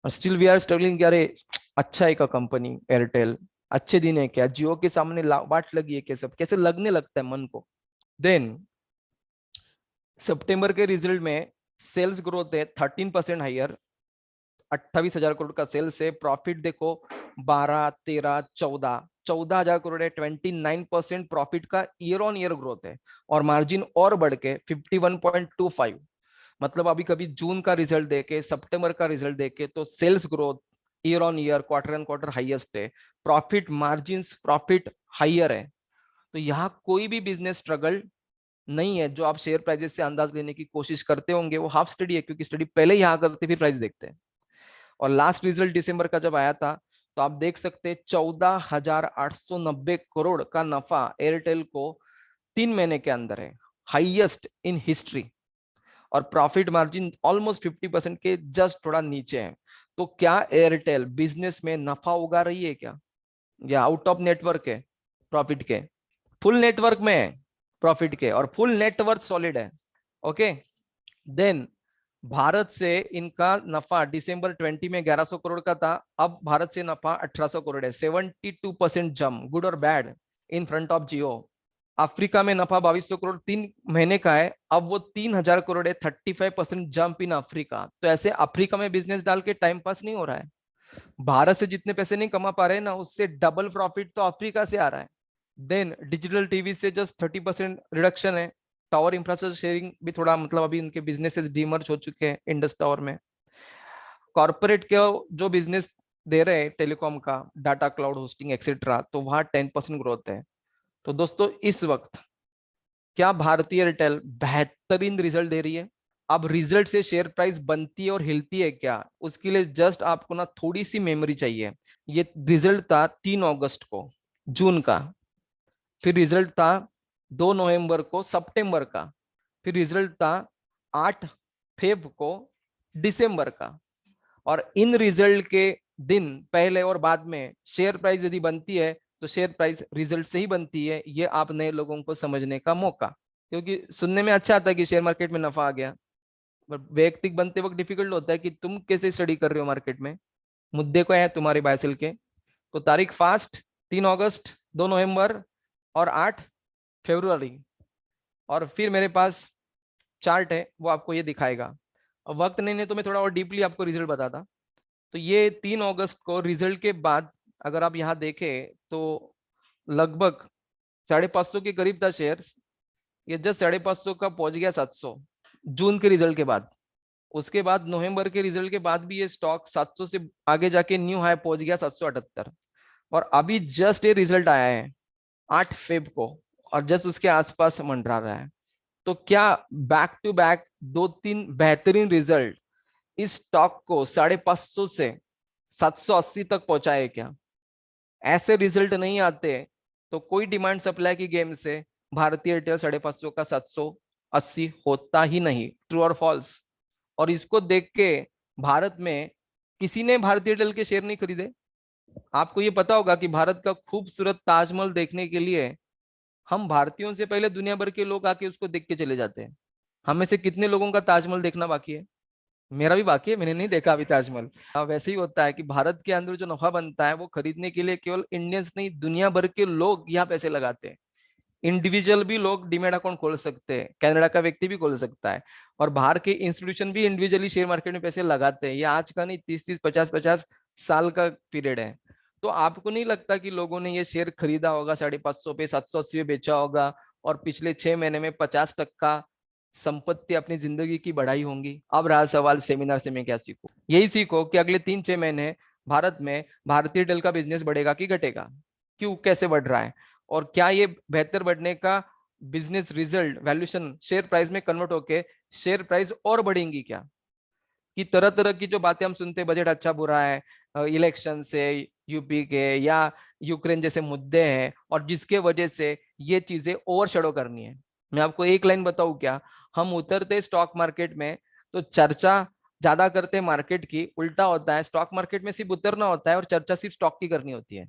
और स्टिल वी आर स्ट्रगलिंग। अरे अच्छा है का कंपनी एयरटेल, अच्छे दिन है क्या? जियो के सामने वाट लगी है क्या? सब कैसे लगने लगता है मन को। देन सितंबर के रिजल्ट में सेल्स ग्रोथ है 13% हाइयर, 28,000 करोड़ का सेल्स है। प्रॉफिट देखो 12, 13, 14 हजार करोड़ है, 29% प्रॉफिट का ईयर ऑन ईयर ग्रोथ है। और मार्जिन और बढ़ के 51.25। मतलब अभी कभी जून का रिजल्ट देके सितंबर का रिजल्ट देके तो sales growth year on year quarter and quarter highest है। प्रॉफिट मार्जिन प्रॉफिट हाइयर है। तो यहाँ कोई भी बिजनेस स्ट्रगल नहीं है। जो आप शेयर प्राइजेस से अंदाज लेने की कोशिश करते होंगे वो हाफ स्टडी है, क्योंकि स्टडी पहले ही यहाँ करते फिर प्राइस देखते हैं। और लास्ट रिजल्ट दिसंबर का जब आया था तो आप देख सकते हैं 14,890 करोड़ का नफा एयरटेल को 3 महीने के अंदर है, हाईएस्ट इन हिस्ट्री। और प्रॉफिट मार्जिन ऑलमोस्ट 50% के जस्ट थोड़ा नीचे है। तो क्या एयरटेल बिजनेस में नफा उगा रही है क्या, या आउट ऑफ नेटवर्क है प्रॉफिट के? फुल नेटवर्क में है प्रॉफिट के, और फुल नेटवर्क सॉलिड है। ओके। देन भारत से इनका नफा दिसंबर 20 में 1100 करोड़ का था, अब भारत से नफा 1800 करोड़ है, 72% जम, गुड और bad in front of Jio. Africa में नफा 2200 करोड़ 3 महीने का है, अब वो 3000 करोड़ है, 35% जंप इन अफ्रीका। तो ऐसे अफ्रीका में बिजनेस डाल के टाइम पास नहीं हो रहा है। भारत से जितने पैसे नहीं कमा पा रहे ना उससे डबल प्रॉफिट तो अफ्रीका से आ रहा है। देन डिजिटल टीवी से जस्ट 30% रिडक्शन है। टावर इंफ्रास्ट्रक्चर शेयरिंग भी थोड़ा मतलब अभी उनके बिजनेसेस डीमर्ज हो चुके हैं इंडस टावर में। कॉर्पोरेट के जो बिजनेस दे रहे हैं टेलीकॉम का, डाटा क्लाउड होस्टिंग एक्सेट्रा, तो वहां 10% ग्रोथ है। तो दोस्तों इस वक्त क्या भारतीय एयरटेल बेहतरीन रिजल्ट दे रही है? अब रिजल्ट से शेयर प्राइस बनती है और हिलती है क्या, उसके लिए जस्ट आपको ना थोड़ी सी मेमोरी चाहिए। ये रिजल्ट था 3 अगस्त को जून का, फिर रिजल्ट था 2 नवंबर को सितंबर का, फिर रिजल्ट था 8 फेब को दिसंबर का। और इन रिजल्ट के दिन पहले और बाद में शेयर प्राइस यदि बनती है तो शेयर प्राइस रिजल्ट से ही बनती है। ये आप नए लोगों को समझने का मौका, क्योंकि सुनने में अच्छा आता है कि शेयर मार्केट में नफा आ गया, पर वैयक्तिक बनते वक्त डिफिकल्ट होता है कि तुम कैसे स्टडी कर रहे हो मार्केट में, मुद्दे क्या है तुम्हारे बायसेल के। तो तारीख फास्ट 3 अगस्त, 2 नवंबर और 8 फरवरी। और फिर मेरे पास चार्ट है, वो आपको ये दिखाएगा। अब वक्त नहीं तो मैं थोड़ा और डीपली आपको रिजल्ट बताता। तो ये 3 अगस्त को रिजल्ट के बाद अगर आप यहाँ देखें तो लगभग 550 के करीब था शेयर। ये जस्ट 550 का पहुंच गया 700 जून के रिजल्ट के बाद। उसके बाद नवंबर के रिजल्ट के बाद भी ये स्टॉक 700 से आगे जाके न्यू हाई पहुंच गया 778। और अभी जस्ट ये रिजल्ट आया है 8 फेब को, और जस्ट उसके आसपास मंडरा रहा है। तो क्या बैक टू बैक 2-3 बेहतरीन रिजल्ट इस स्टॉक को 550 से 780 तक पहुंचाए क्या? ऐसे रिजल्ट नहीं आते तो कोई डिमांड सप्लाई की गेम से भारतीय एयरटेल 550 का 780 होता ही नहीं। ट्रू और फॉल्स? और इसको देख के भारत में किसी ने भारतीय एयरटेल के शेयर नहीं खरीदे। आपको ये पता होगा कि भारत का खूबसूरत ताजमहल देखने के लिए हम भारतीयों से पहले दुनिया भर के लोग आके उसको देख के चले जाते हैं। हम में से कितने लोगों का ताजमहल देखना बाकी है? मेरा भी बाकी है, मैंने नहीं देखा अभी ताजमहल। वैसे ही होता है कि भारत के अंदर जो नफा बनता है वो खरीदने के लिए केवल इंडियंस नहीं, दुनिया भर के लोग यहाँ पैसे लगाते हैं। इंडिविजुअल भी लोग डीमेट अकाउंट खोल सकते हैं, कनाडा का व्यक्ति भी खोल सकता है, और बाहर के इंस्टीट्यूशन भी इंडिविजुअली शेयर मार्केट में पैसे लगाते हैं। ये आज का नहीं, 30-30, 50-50 साल का पीरियड है। तो आपको नहीं लगता कि लोगों ने ये शेयर खरीदा होगा 550 पे, 780 पे बेचा होगा, और पिछले 6 महीने में 50% संपत्ति अपनी जिंदगी की बढ़ाई होंगी? अब रहा सवाल, सेमिनार से मैं क्या सीखूं? यही सीखो कि अगले 3-6 महीने भारत में भारतीय टेल का बिजनेस बढ़ेगा कि घटेगा, क्यों, कैसे बढ़ रहा है, और क्या ये बेहतर बढ़ने का business result valuation share price में कन्वर्ट होके शेयर प्राइस और बढ़ेंगी क्या? कि तरह तरह की जो बातें हम सुनते हैं, बजट अच्छा बुरा है, इलेक्शन से, यूपी के या यूक्रेन जैसे मुद्दे हैं, और जिसके वजह से ये चीजें ओवर शेडो करनी है। मैं आपको एक लाइन बताऊं क्या? हम उतरते स्टॉक मार्केट में तो चर्चा ज्यादा करते हैं मार्केट की, उल्टा होता है। स्टॉक मार्केट में सिर्फ उतरना होता है और चर्चा सिर्फ स्टॉक की करनी होती है।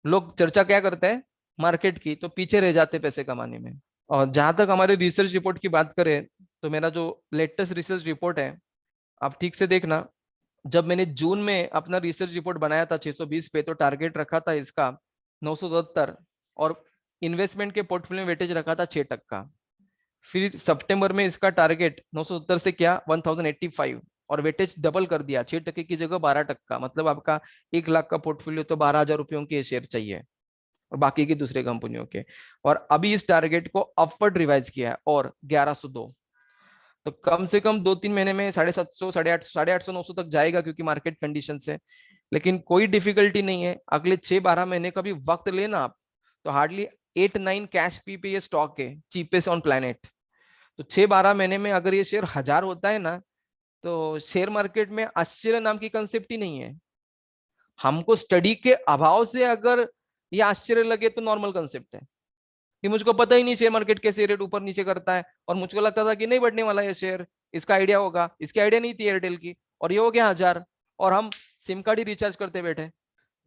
लोग चर्चा क्या करते हैं? मार्केट की, तो पीछे रह जाते पैसे कमाने में। और जहां तक हमारे रिसर्च रिपोर्ट की बात करें तो मेरा जो लेटेस्ट रिसर्च रिपोर्ट है, आप ठीक से देखना। जब मैंने जून में अपना रिसर्च रिपोर्ट बनाया था 620 पे, तो टारगेट रखा था इसका 970, और इन्वेस्टमेंट के पोर्टफोलियो में वेटेज रखा था 6%। फिर सितंबर में इसका टारगेट 970 से क्या 1085, और वेटेज डबल कर दिया, 6% की जगह 12%। मतलब आपका 1 लाख का पोर्टफोलियो तो 12,000 रुपयों के शेयर चाहिए, और बाकी की दूसरे कंपनियों के। और अभी इस टारगेट को अपवर्ड रिवाइज किया है और 1102। तो कम से कम 2-3 महीने में 750, 850, 850, 900 तक जाएगा, क्योंकि मार्केट कंडीशन से। लेकिन कोई डिफिकल्टी नहीं है, अगले 6-12 महीने का भी वक्त लेना आप, तो हार्डली 8-9 कैश पी पे ये स्टॉक है, चीपेस्ट ऑन प्लेनेट। तो 6-12 महीने में अगर ये शेयर 1000 होता है ना, तो शेयर मार्केट में आश्चर्य नाम की कंसेप्ट ही नहीं है। हमको स्टडी के अभाव से अगर ये आश्चर्य लगे तो नॉर्मल कंसेप्ट है, कि मुझको पता ही नहीं शेयर मार्केट कैसे रेट ऊपर नीचे करता है, और मुझको लगता था कि नहीं बढ़ने वाला है शेयर, इसका आइडिया होगा। इसकी आइडिया नहीं थी एयरटेल की, और ये हो गया 1000, और हम सिम कार्ड ही रिचार्ज करते बैठे।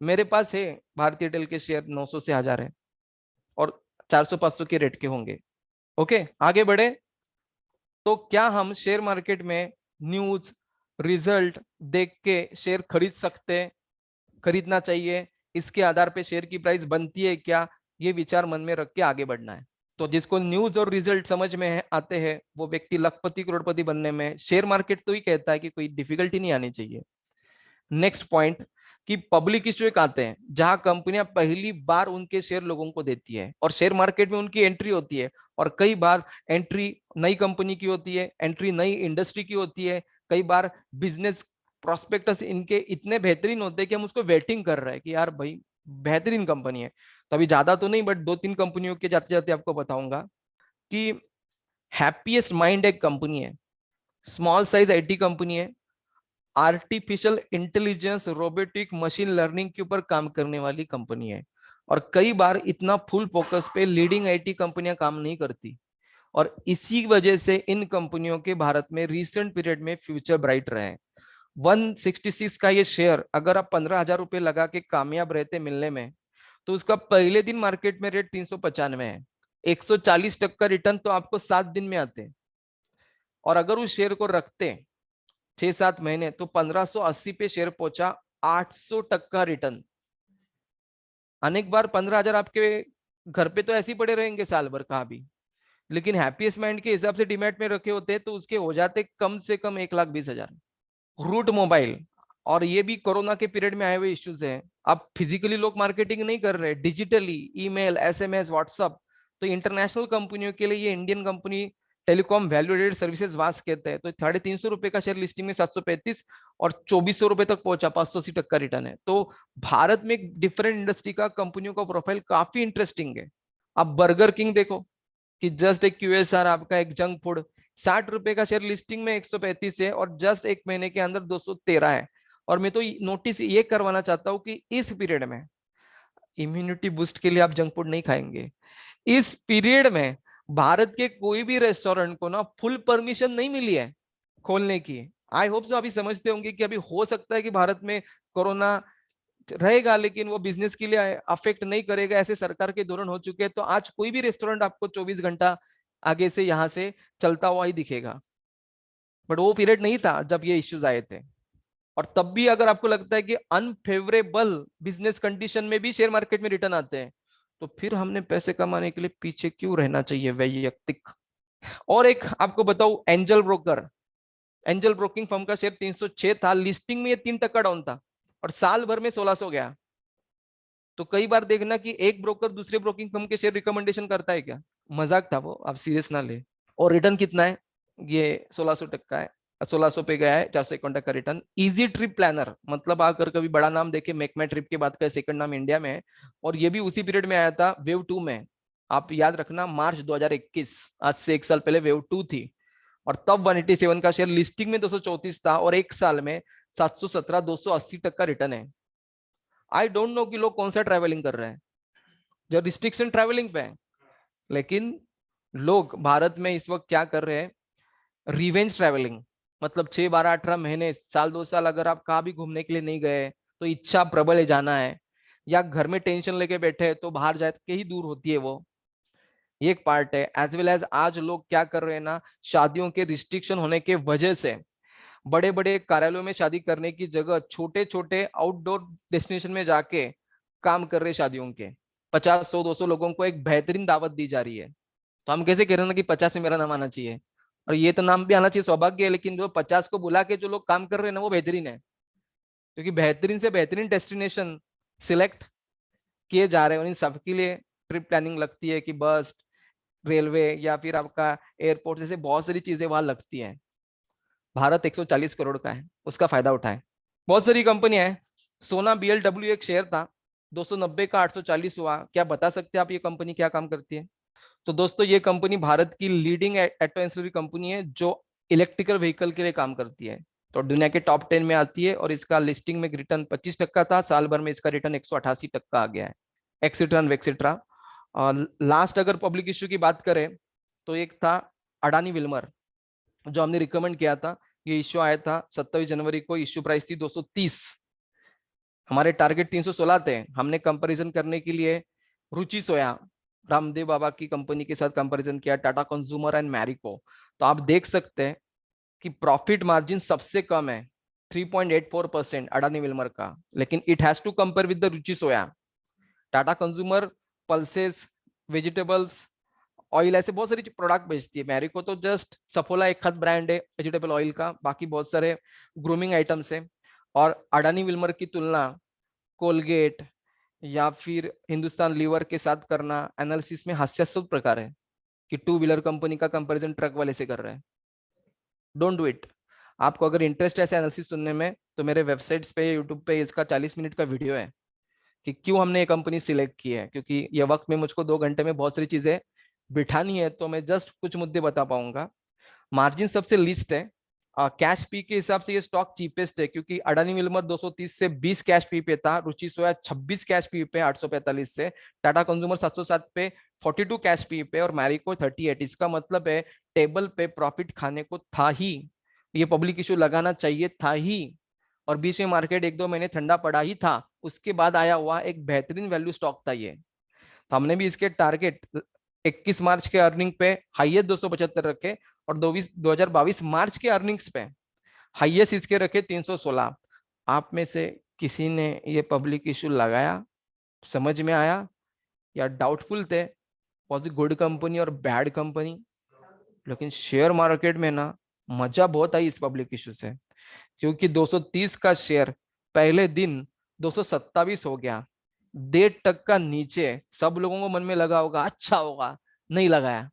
मेरे पास है भारतीय एयरटेल के शेयर 900 से 1000 है, और 400-500 के रेट के होंगे। ओके, आगे बढ़े। तो क्या हम शेयर मार्केट में न्यूज रिजल्ट देख के शेयर खरीद सकते हैं? खरीदना चाहिए? इसके आधार पे शेयर की प्राइस बनती है क्या? ये विचार मन में रख के आगे बढ़ना है। तो जिसको न्यूज और रिजल्ट समझ में आते हैं, वो व्यक्ति लखपति करोड़पति बनने में, शेयर मार्केट तो ही कहता है कि कोई डिफिकल्टी नहीं आनी चाहिए। नेक्स्ट पॉइंट, कि पब्लिक इश्यू एक आते हैं जहां कंपनियां पहली बार उनके शेयर लोगों को देती है, और शेयर मार्केट में उनकी एंट्री होती है। और कई बार एंट्री नई कंपनी की होती है, एंट्री नई इंडस्ट्री की होती है। कई बार बिजनेस प्रोस्पेक्टस इनके इतने बेहतरीन होते हैं कि हम उसको वेटिंग कर रहे हैं कि यार भाई बेहतरीन कंपनी है। तो अभी ज्यादा तो नहीं, बट 2-3 कंपनियों के जाते जाते आपको बताऊंगा कि हैप्पीएस्ट माइंड एक कंपनी है, स्मॉल साइज आईटी कंपनी है, artificial intelligence robotic machine learning के ऊपर काम करने वाली कंपनी है। और कई बार इतना फुल फोकस पे लीडिंग आईटी कंपनियां काम नहीं करती, और इसी वजह से इन कंपनियों के भारत में रिसेंट पीरियड में फ्यूचर ब्राइट रहे हैं। 166 का ये शेयर अगर आप 15,000 रुपए लगा के कामयाब रहते मिलने में, तो उसका पहले दिन मार्केट में रेट 395 है। 140% रिटर्न तो आपको 7 दिन में आते। और अगर उस शेयर को रखते 6-7 महीने, तो 1580 पे शेयर पहुंचा, 800% रिटर्न। अनेक बार 15,000 आपके घर पे तो ऐसे ही पड़े रहेंगे साल भर कहा भी, लेकिन हैप्पीएस्ट माइंड के हिसाब से डीमैट में रखे होते तो उसके हो जाते कम से कम 1,20,000। रूट मोबाइल, और ये भी कोरोना के पीरियड में आए हुए इश्यूज है। अब फिजिकली लोग मार्केटिंग नहीं कर रहे, डिजिटली ईमेल, एसएमएस, व्हाट्सअप। तो इंटरनेशनल कंपनियों के लिए ये Indian company telecom value added services was कहते हैं। तो 350 रुपए का शेयर लिस्टिंग में 735 और 2400 रुपए तक पहुंचा, 580% रिटर्न है। तो भारत में एक डिफरेंट इंडस्ट्री का कंपनियों का प्रोफाइल काफी इंटरेस्टिंग है। अब बर्गर किंग देखो कि जस्ट एक क्यूएसआर आपका, एक जंक फूड, 60 रुपए का शेयर लिस्टिंग में 135 है और जस्ट एक महीने के अंदर 213 है। और मैं तो नोटिस ये करवाना चाहता हूं कि इस पीरियड में इम्यूनिटी बूस्ट के लिए आप जंक फूड नहीं खाएंगे। इस पीरियड में भारत के कोई भी रेस्टोरेंट को ना फुल परमिशन नहीं मिली है खोलने की। आई होप सो अभी समझते होंगे कि अभी हो सकता है कि भारत में कोरोना रहेगा, लेकिन वो बिजनेस के लिए अफेक्ट नहीं करेगा, ऐसे सरकार के धोरण हो चुके हैं। तो आज कोई भी रेस्टोरेंट आपको 24 घंटा आगे से यहां से चलता हुआ ही दिखेगा। बट वो पीरियड नहीं था जब ये इश्यूज आए थे। और तब भी अगर आपको लगता है कि अनफेवरेबल बिजनेस कंडीशन में भी शेयर मार्केट में रिटर्न आते हैं, तो फिर हमने पैसे कमाने के लिए पीछे क्यों रहना चाहिए वैयक्तिक। और एक आपको बताऊं, angel broker, angel broking firm का शेयर 306 था, लिस्टिंग में ये 3% डाउन था और साल भर में 1600 गया। तो कई बार देखना कि एक ब्रोकर दूसरे ब्रोकिंग फर्म के शेयर रिकमेंडेशन करता है क्या, मजाक था वो, आप सीरियस ना ले। और रिटर्न कितना है, ये 1600% है, 1600 पे गया है, 451 का रिटर्न। इजी ट्रिप प्लानर, मतलब अगर कभी बड़ा नाम देखे, मेक माई ट्रिप के बाद का सेकंड नाम इंडिया में है, और ये भी उसी पीरियड में आया था वेव 2 में। आप याद रखना मार्च 2021, आज से 1 साल पहले वेव 2 थी। और तब 187 का शेयर लिस्टिंग में 234 था और एक साल में 717, 280% रिटर्न है। आई डोंट नो कि लोग कौन सा ट्रैवलिंग कर रहे हैं, जो रिस्ट्रिक्शन ट्रैवलिंग पे है, लेकिन लोग भारत में इस वक्त क्या कर रहे हैं, रिवेंज ट्रैवलिंग। मतलब 6, 12, 18 महीने, साल 2 साल अगर आप कहाँ भी घूमने के लिए नहीं गए, तो इच्छा प्रबल है जाना है, या घर में टेंशन लेके बैठे हैं तो बाहर जाके ही दूर होती है वो, ये एक पार्ट है। एज वेल एज आज लोग क्या कर रहे हैं ना, शादियों के रिस्ट्रिक्शन होने के वजह से बड़े बड़े कार्यालयों में शादी करने की जगह छोटे छोटे आउटडोर डेस्टिनेशन में जाके काम कर रहे शादियों के। 50, 100, 200 लोगों को एक बेहतरीन दावत दी जा रही है। तो हम कैसे कह रहे हैं ना कि 50 में मेरा नाम आना चाहिए, और ये तो नाम भी आना चाहिए, सौभाग्य है, लेकिन जो 50 को बुला के जो लोग काम कर रहे हैं ना, वो बेहतरीन है। क्योंकि बेहतरीन से बेहतरीन डेस्टिनेशन सिलेक्ट किए जा रहे हैं, और इन सबके लिए ट्रिप प्लानिंग लगती है कि बस, रेलवे, या फिर आपका एयरपोर्ट, जैसे बहुत सारी चीजें वहां लगती हैं। भारत 140 करोड़ का है, उसका फायदा उठाए। बहुत सारी कंपनियां हैं। सोना बीएलडब्ल्यू एक शेयर था, 290 का 840 हुआ। क्या बता सकते हैं आप ये कंपनी क्या काम करती है? तो दोस्तों, ये कंपनी भारत की लीडिंग ऑटो एंसिलरी कंपनी है जो इलेक्ट्रिकल व्हीकल के लिए काम करती है। तो दुनिया के टॉप 10 में आती है, और इसका लिस्टिंग में रिटर्न 25% था, साल भर में इसका रिटर्न 188% आ गया है, एक्सेट्रा वेक्सेट्रा। और लास्ट अगर पब्लिक इश्यू की बात करें, तो एक था अडानी विल्मर, जो हमने रिकमेंड किया था। ये इश्यू आया था 27 जनवरी को, इश्यू प्राइस थी 230, हमारे टारगेट 316 थे। हमने कंपैरिजन करने के लिए रुचि सोया, रामदेव बाबा की कंपनी के साथ कंपैरिजन किया, टाटा कंज्यूमर एंड मैरिको। तो आप देख सकते हैं कि प्रॉफिट मार्जिन सबसे कम है, 3.84% अडानी विल्मर का, लेकिन it has to compare with the Ruchi Soya. Tata consumer pulses, vegetables, oil, ऐसे बहुत सारी प्रोडक्ट बेचती है। मैरिको तो जस्ट सफोला एक खत ब्रांड है वेजिटेबल ऑयल का, बाकी बहुत सारे ग्रूमिंग आइटम्स है। और अडानी विल्मर की तुलना कोलगेट या फिर हिंदुस्तान लीवर के साथ करना एनालिसिस में हास्यास्पद प्रकार है, कि टू व्हीलर कंपनी का कंपैरिजन ट्रक वाले से कर रहे हैं। Don't do it. आपको अगर इंटरेस्ट है ऐसे एनालिसिस सुनने में, तो मेरे वेबसाइट्स पे, यूट्यूब पे इसका 40 मिनट का वीडियो है कि क्यों हमने ये कंपनी सिलेक्ट की है। क्योंकि ये वक्त में मुझको 2 घंटे में बहुत सारी चीजें बिठानी है, तो मैं जस्ट कुछ मुद्दे बता पाऊंगा। मार्जिन सबसे लिस्ट है, कैश पी के हिसाब से ये स्टॉक चीपेस्ट है, क्योंकि अडानी विल्मर 230 से 20 कैश पी पे था, रुचि सोया 26 कैश पी पे 845 से, टाटा कंज्यूमर 707 पे 42 कैश पी पे, और मैरिको 38। इसका मतलब है टेबल पे प्रॉफिट खाने को था ही, ये पब्लिक इशू लगाना चाहिए था ही। और बीच में मार्केट 1-2 महीने ठंडा पड़ा ही था, उसके बाद आया हुआ एक बेहतरीन वैल्यू स्टॉक था ये। तो हमने भी इसके टारगेट 21 मार्च के अर्निंग पे हाईएस्ट 275 रखे, और 2022 मार्च के अर्निंग्स पे हाईएस्ट इसके रखे 316। आप में से किसी ने ये पब्लिक इशू लगाया, समझ में आया, या डाउटफुल थे? वॉज ए गुड कंपनी और बैड कंपनी? लेकिन शेयर मार्केट में ना मजा बहुत आई इस पब्लिक इशू से, क्योंकि 230 का शेयर पहले दिन 227 हो गया। 1.5% नीचे सब लोगों को मन में लगा होगा अच्छा होगा, नहीं लगाया,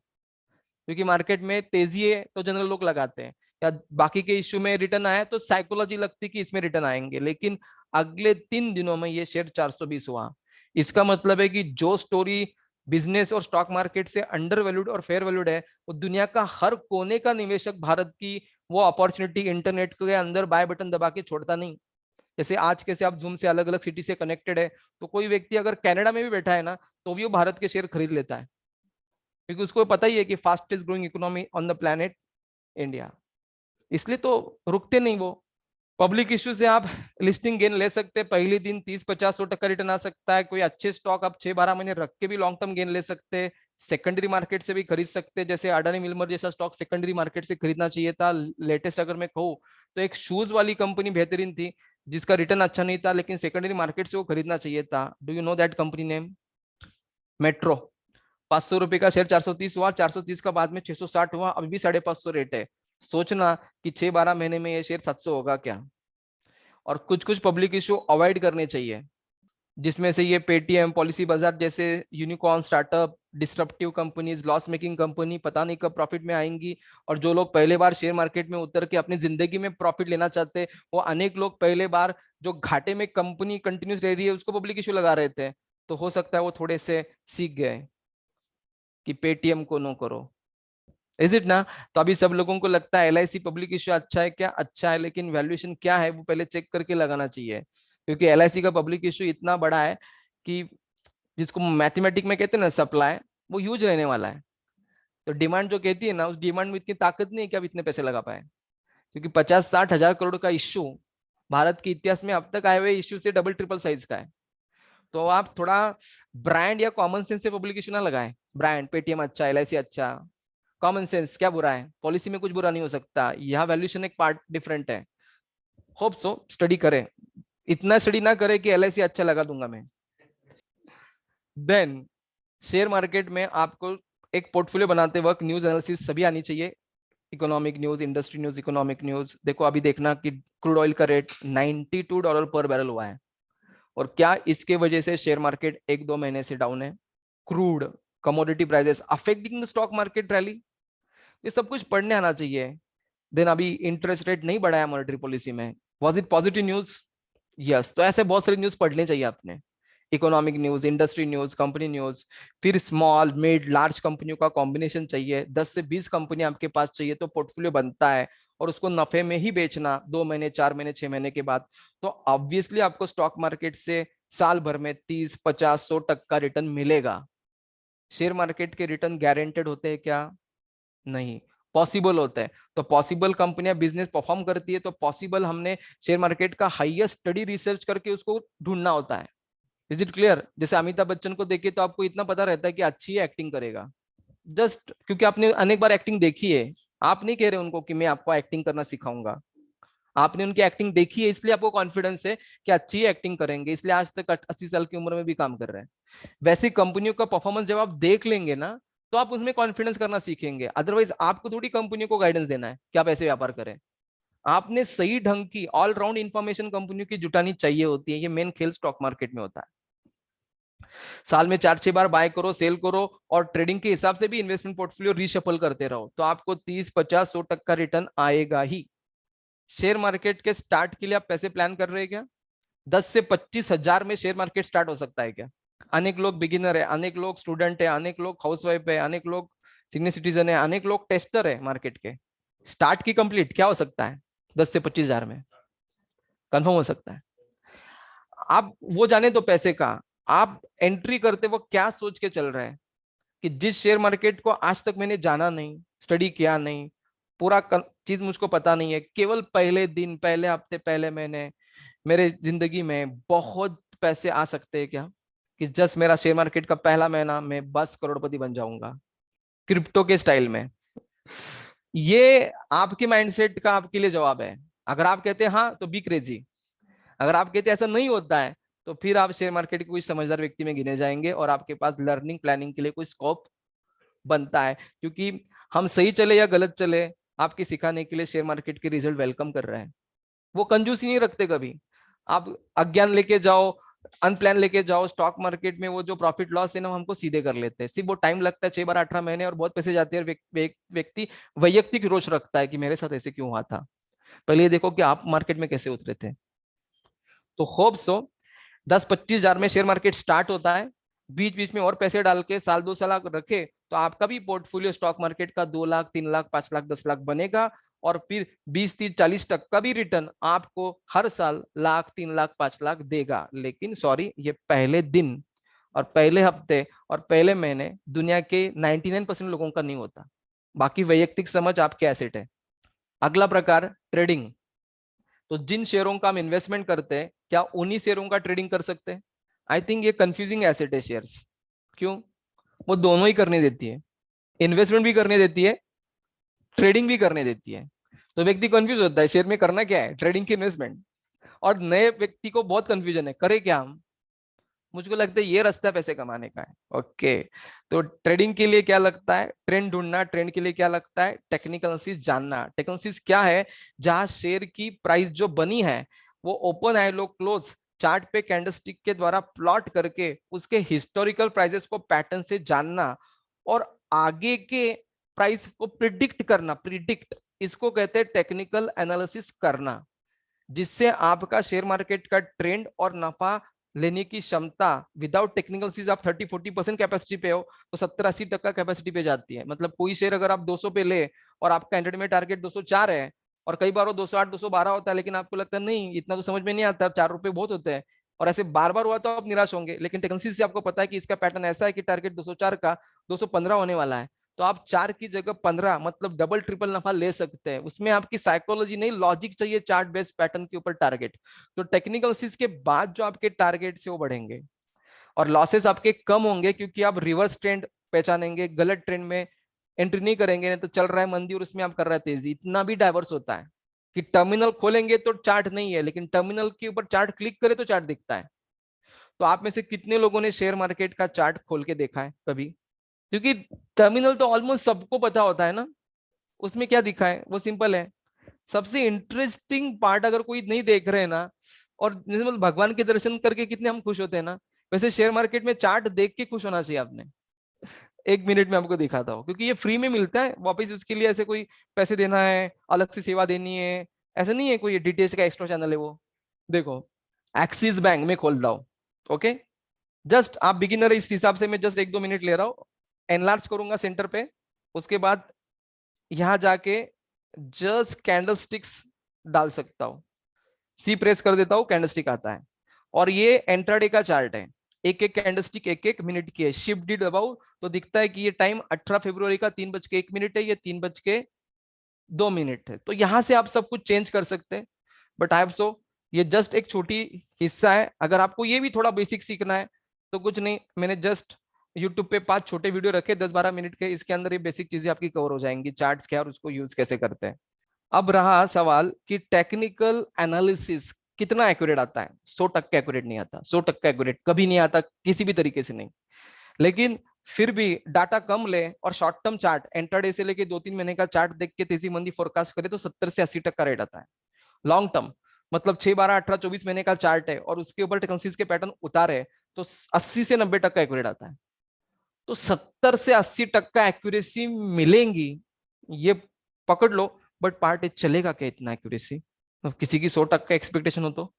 क्योंकि मार्केट में तेजी है तो जनरल लोग लगाते हैं, या बाकी के इश्यू में रिटर्न आया तो साइकोलॉजी लगती कि इसमें रिटर्न आएंगे। लेकिन अगले 3 दिनों में ये शेयर 420 हुआ। इसका मतलब है कि जो स्टोरी बिजनेस और स्टॉक मार्केट से अंडर वैल्यूड और फेयर वैल्यूड है, वो दुनिया का हर कोने का निवेशक भारत की वो अपॉर्चुनिटी इंटरनेट के अंदर बाय बटन दबा के छोड़ता नहीं। जैसे आज कैसे आप जूम से अलग अलग सिटी से कनेक्टेड है, तो कोई व्यक्ति अगर कनाडा में भी बैठा है ना, तो भी वो भारत के शेयर खरीद लेता है, क्योंकि उसको पता ही है कि fastest growing economy on the planet India. इसलिए तो रुकते नहीं वो। पब्लिक इश्यू से आप लिस्टिंग गेन ले सकते हैं, पहले दिन 30-50-100% रिटर्न आ सकता है। कोई अच्छे स्टॉक आप 6-12 महीने रख के भी लॉन्ग टर्म गेन ले सकते हैं। सेकेंडरी मार्केट से भी खरीद सकते हैं, जैसे अडानी मिल्मर जैसा स्टॉक सेकेंडरी मार्केट से खरीदना चाहिए था। लेटेस्ट अगर मैं कहूँ तो एक शूज वाली कंपनी बेहतरीन थी, जिसका रिटर्न अच्छा नहीं था, लेकिन सेकेंडरी मार्केट से वो खरीदना चाहिए था। Do you know that company name? Metro. 500 रुपए का शेयर 430 हुआ, 430 का बाद में 660 हुआ, अभी भी 550 रेट है। सोचना कि 6-12 महीने में ये शेयर 700 होगा क्या। और कुछ कुछ पब्लिक इशू अवॉइड करने चाहिए, जिसमें से ये पेटीएम, पॉलिसी बाजार जैसे unicorn startup, disruptive companies, loss making company पता नहीं कब प्रॉफिट में आएंगी। और जो लोग पहले बार शेयर मार्केट में उतर के अपनी जिंदगी में प्रॉफिट लेना चाहते हैं, वो अनेक लोग पहले बार जो घाटे में कंपनी कंटिन्यूस रह रही है उसको पब्लिक इशू लगा रहे थे, तो हो सकता है वो थोड़े से सीख गए कि पेटीएम को नो करो। इज इट ना? तो अभी सब लोगों को लगता है LIC पब्लिक इश्यू अच्छा है क्या? अच्छा है, लेकिन वैल्यूएशन क्या है वो पहले चेक करके लगाना चाहिए, क्योंकि LIC का पब्लिक इश्यू इतना बड़ा है कि जिसको मैथमेटिक में कहते हैं ना सप्लाई, वो ह्यूज रहने वाला है। तो डिमांड जो कहती है ना, उस डिमांड में इतनी ताकत नहीं है कि आप इतने पैसे लगा पाए, क्योंकि 50-60 हजार करोड़ का इश्यू भारत के इतिहास में अब तक आए हुए इश्यू से डबल ट्रिपल साइज का है। तो आप थोड़ा ब्रांड या कॉमन सेंस से पब्लिक इश्यू ना लगाएं। ब्रांड पेटीएम अच्छा, LIC अच्छा, कॉमन सेंस क्या बुरा है? पॉलिसी में कुछ बुरा नहीं हो सकता, यहाँ वैल्यूएशन एक पार्ट डिफरेंट है। होप सो स्टडी करें, इतना स्टडी ना करें कि LIC अच्छा लगा दूंगा मैं। देन शेयर मार्केट में आपको एक पोर्टफोलियो बनाते वक्त न्यूज एनालिसिस सभी आनी चाहिए। Economic news, industry news, economic news. देखो अभी देखना कि क्रूड ऑयल का रेट $92 पर बैरल हुआ है, और क्या इसके वजह से शेयर मार्केट 1-2 महीने से डाउन है? Crude, commodity prices affecting the stock market rally, ये सब कुछ पढ़ने आना चाहिए। देन अभी इंटरेस्ट रेट नहीं बढ़ाया मॉनेटरी पॉलिसी में, was it positive news? Yes. तो ऐसे बहुत सारी न्यूज पढ़ने चाहिए आपने, economic news, industry news, company news. फिर स्मॉल मिड लार्ज कंपनियों का कॉम्बिनेशन चाहिए, 10 से 20 कंपनी आपके पास चाहिए तो पोर्टफोलियो बनता है, और उसको नफे में ही बेचना 2 महीने, 4 महीने, 6 महीने के बाद। तो ऑब्वियसली आपको स्टॉक मार्केट से साल भर में 30-50-100% रिटर्न मिलेगा। शेयर मार्केट के रिटर्न गारंटेड होते हैं क्या? नहीं, पॉसिबल होता है। तो पॉसिबल कंपनियां बिजनेस परफॉर्म करती है, तो पॉसिबल हमने शेयर मार्केट का हाईएस्ट स्टडी रिसर्च करके उसको ढूंढना होता है। Is it clear? जैसे अमिताभ बच्चन को देखिए तो आपको इतना पता रहता है कि अच्छी एक्टिंग करेगा, जस्ट क्योंकि आपने अनेक बार एक्टिंग देखी है। आप नहीं कह रहे उनको कि मैं आपको एक्टिंग करना सिखाऊंगा, आपने उनकी एक्टिंग देखी है, इसलिए आपको कॉन्फिडेंस है कि अच्छी एक्टिंग करेंगे, इसलिए आज तक 80 साल की उम्र में भी काम कर रहे हैं। वैसी कंपनियों का परफॉर्मेंस जब आप देख लेंगे ना, तो आप उसमें कॉन्फिडेंस करना सीखेंगे। अदरवाइज आपको थोड़ी कंपनियों को गाइडेंस देना है कि आप ऐसे व्यापार करें। आपने सही ढंग की ऑलराउंड इंफॉर्मेशन कंपनियों की जुटानी चाहिए होती है। ये मेन खेल स्टॉक मार्केट में होता है। साल में 4-6 बार बाय करो, सेल करो, और ट्रेडिंग के हिसाब से भी इन्वेस्टमेंट पोर्टफोलियो रीशफल करते रहो, तो आपको 30-50-100% रिटर्न आएगा ही। शेयर मार्केट के स्टार्ट के लिए आप पैसे प्लान कर रहे हैं क्या? 10 से 25 हजार में शेयर मार्केट स्टार्ट हो सकता है क्या? अनेक लोग बिगिनर है, अनेक लोग स्टूडेंट है, अनेक लोग हाउसवाइफ है, अनेक लोग सीनियर सिटीजन है, अनेक लोग टेस्टर है मार्केट के। स्टार्ट की कंप्लीट क्या हो सकता है? 10 से 25 हजार में कंफर्म हो सकता है। आप वो जाने तो पैसे का, आप एंट्री करते वक्त क्या सोच के चल रहे हैं कि जिस शेयर मार्केट को आज तक मैंने जाना नहीं, स्टडी किया नहीं, पूरा चीज मुझको पता नहीं है, केवल पहले दिन, पहले हफ्ते, पहले महीने मेरे जिंदगी में बहुत पैसे आ सकते हैं क्या, कि जस्ट मेरा शेयर मार्केट का पहला महीना मैं बस करोड़पति बन जाऊंगा क्रिप्टो के स्टाइल में? ये आपके माइंडसेट का आपके लिए जवाब है। अगर आप कहते हैं हाँ तो बी क्रेजी, अगर आप कहते हैं ऐसा नहीं होता है तो फिर आप शेयर मार्केट के कोई समझदार व्यक्ति में गिने जाएंगे और आपके पास लर्निंग प्लानिंग के लिए कोई स्कोप बनता है। क्योंकि हम सही चले या गलत चले, आपके सिखाने के लिए शेयर मार्केट के रिजल्ट वेलकम कर रहे हैं। वो कंजूसी नहीं रखते कभी। आप अज्ञान लेके जाओ, अनप्लान लेके जाओ स्टॉक मार्केट में, वो जो प्रॉफिट लॉस है ना हमको सीधे कर लेते हैं। सिर्फ वो टाइम लगता है 6 12 18 महीने और बहुत पैसे जाते हैं। व्यक्ति वैयक्तिक रोष रखता है कि मेरे साथ ऐसे क्यों हुआ था। पहले ये देखो कि आप मार्केट में कैसे उतरे थे। तो होप सो 10 25 हजार में शेयर मार्केट स्टार्ट होता है, बीच बीच में और पैसे डाल के साल 2 साल रखे तो आपका भी पोर्टफोलियो स्टॉक मार्केट का 2 लाख 3 लाख 5 लाख 10 लाख बनेगा। और फिर 20 30 40% का भी रिटर्न आपको हर साल लाख 3 लाख 5 लाख देगा। लेकिन सॉरी, ये पहले दिन और पहले हफ्ते और पहले महीने दुनिया के 99% लोगों का नहीं होता। बाकी वैयक्तिक समझ आपके एसेट है। अगला प्रकार ट्रेडिंग। तो जिन शेयरों का हम इन्वेस्टमेंट करते हैं क्या उन्हीं शेयरों का ट्रेडिंग कर सकते हैं? आई थिंक ये कंफ्यूजिंग एसेट है शेयर्स। क्यों? वो दोनों ही करने देती है, इन्वेस्टमेंट भी करने देती है, ट्रेडिंग भी करने देती है। तो व्यक्ति कंफ्यूज होता है शेयर में करना क्या है, ट्रेडिंग की इन्वेस्टमेंट। और नए व्यक्ति को बहुत कंफ्यूजन है, करे क्या हम। मुझको लगता है ये रास्ता पैसे कमाने का है। ओके, तो ट्रेडिंग के लिए क्या लगता है, ट्रेंड ढूंढना। ट्रेंड के लिए क्या लगता है, टेक्निकल एनालिसिस जानना। टेक्निकल एनालिसिस क्या है, जहां शेयर की प्राइस जो बनी है वो open high low close chart पे कैंडलस्टिक के द्वारा प्लॉट करके उसके हिस्टोरिकल प्राइसेस को पैटर्न से जानना और आगे के प्राइस को प्रिडिक्ट करना। प्रिडिक्ट इसको कहते हैं टेक्निकल एनालिसिस करना, जिससे आपका शेयर मार्केट का ट्रेंड और नफा लेने की क्षमता विदाउट टेक्निकल चीज आप 30 40% कैपेसिटी पे हो तो 70 80% कैपेसिटी पे जाती है। मतलब कोई शेयर अगर आप 200 पे ले और आपका एंट्री में टारगेट 204 है और कई बार वो 208 212 होता है, लेकिन आपको लगता है नहीं इतना तो समझ में नहीं आता, 4 रुपए बहुत होते हैं और ऐसे बार बार हुआ तो आप निराश होंगे। लेकिन टेक्निकल से आपको पता है कि इसका पैटर्न ऐसा है कि टारगेट 204 का 215 होने वाला है, तो आप 4 की जगह 15 मतलब डबल ट्रिपल नफा ले सकते हैं। उसमें आपकी साइकोलॉजी नहीं, लॉजिक चाहिए चार्ट बेस्ड पैटर्न के ऊपर टारगेट। तो टेक्निकल सीज के बाद जो आपके टारगेट से वो बढ़ेंगे और लॉसेस आपके कम होंगे, क्योंकि आप रिवर्स ट्रेंड पहचानेंगे, गलत ट्रेंड में एंट्री नहीं करेंगे। नहीं तो चल रहा है मंदी और उसमें आप कर रहे हैं तेजी। इतना भी डाइवर्स होता है कि टर्मिनल खोलेंगे तो चार्ट नहीं है, लेकिन टर्मिनल के ऊपर चार्ट क्लिक करे तो चार्ट दिखता है। तो आप में से कितने लोगों ने शेयर मार्केट का चार्ट खोल के देखा है कभी? क्योंकि टर्मिनल तो ऑलमोस्ट सबको पता होता है ना, उसमें क्या दिखा है वो सिंपल है। सबसे इंटरेस्टिंग पार्ट अगर कोई नहीं देख रहे हैं ना, और जैसे मतलब भगवान के दर्शन करके कितने हम खुश होते हैं ना, वैसे शेयर मार्केट में चार्ट देख के खुश होना चाहिए आपने। 1 मिनट में आपको दिखाता हूँ, क्योंकि ये फ्री में मिलता है, वापस उसके लिए ऐसे कोई पैसे देना है, अलग से सेवा देनी है, ऐसा नहीं है। कोई डीटीएच का एक्स्ट्रा चैनल है वो। देखो, एक्सिस बैंक में खोल दो। ओके, जस्ट आप बिगिनर है इस हिसाब से मैं जस्ट 1 2 मिनट ले रहा हूँ। एनलार्ज करूंगा सेंटर पे, उसके बाद यहां जाके जस्ट कैंडल स्टिक्स डाल सकता हूं। सी प्रेस कर देता हूं, कैंडल स्टिक आता है। और ये एंट्राडे का चार्ट है, एक एक कैंडल स्टिक 1 1 मिनट की है। शिफ्ट डी दबाऊ तो दिखता है कि ये टाइम 18 फरवरी का 3:01 है, ये 3:02 है। तो यहां से आप सब कुछ चेंज कर सकते हैं। बट आई सो ये जस्ट एक छोटी हिस्सा है। अगर आपको ये भी थोड़ा बेसिक सीखना है तो कुछ नहीं, मैंने जस्ट यूट्यूब पे 5 छोटे वीडियो रखे 10 12 मिनट के, इसके अंदर ये बेसिक चीजें आपकी कवर हो जाएंगी, चार्ट्स क्या और उसको यूज कैसे करते हैं। अब रहा सवाल कि टेक्निकल एनालिसिस कितना एक्यूरेट आता है। 100% एक्यूरेट नहीं आता, 100% एक्यूरेट कभी नहीं आता, किसी भी तरीके से नहीं। लेकिन फिर भी डाटा कम ले और शॉर्ट टर्म चार्ट एंट्राडे से लेके 2 3 महीने का चार्ट देख के तेजी मंदी फोरकास्ट करे तो 70 से 80% रेट आता है। लॉन्ग टर्म मतलब 6 12 18 24 महीने का चार्ट है और उसके ऊपर टेक्निकल के पैटर्न उतारे तो 80 से 90% एक्यूरेट आता है। तो 70 से 80% एक्यूरेसी मिलेंगी, ये पकड़ लो। बट पार्ट चलेगा क्या इतना एक्यूरेसी? तो किसी की 100% एक्सपेक्टेशन हो तो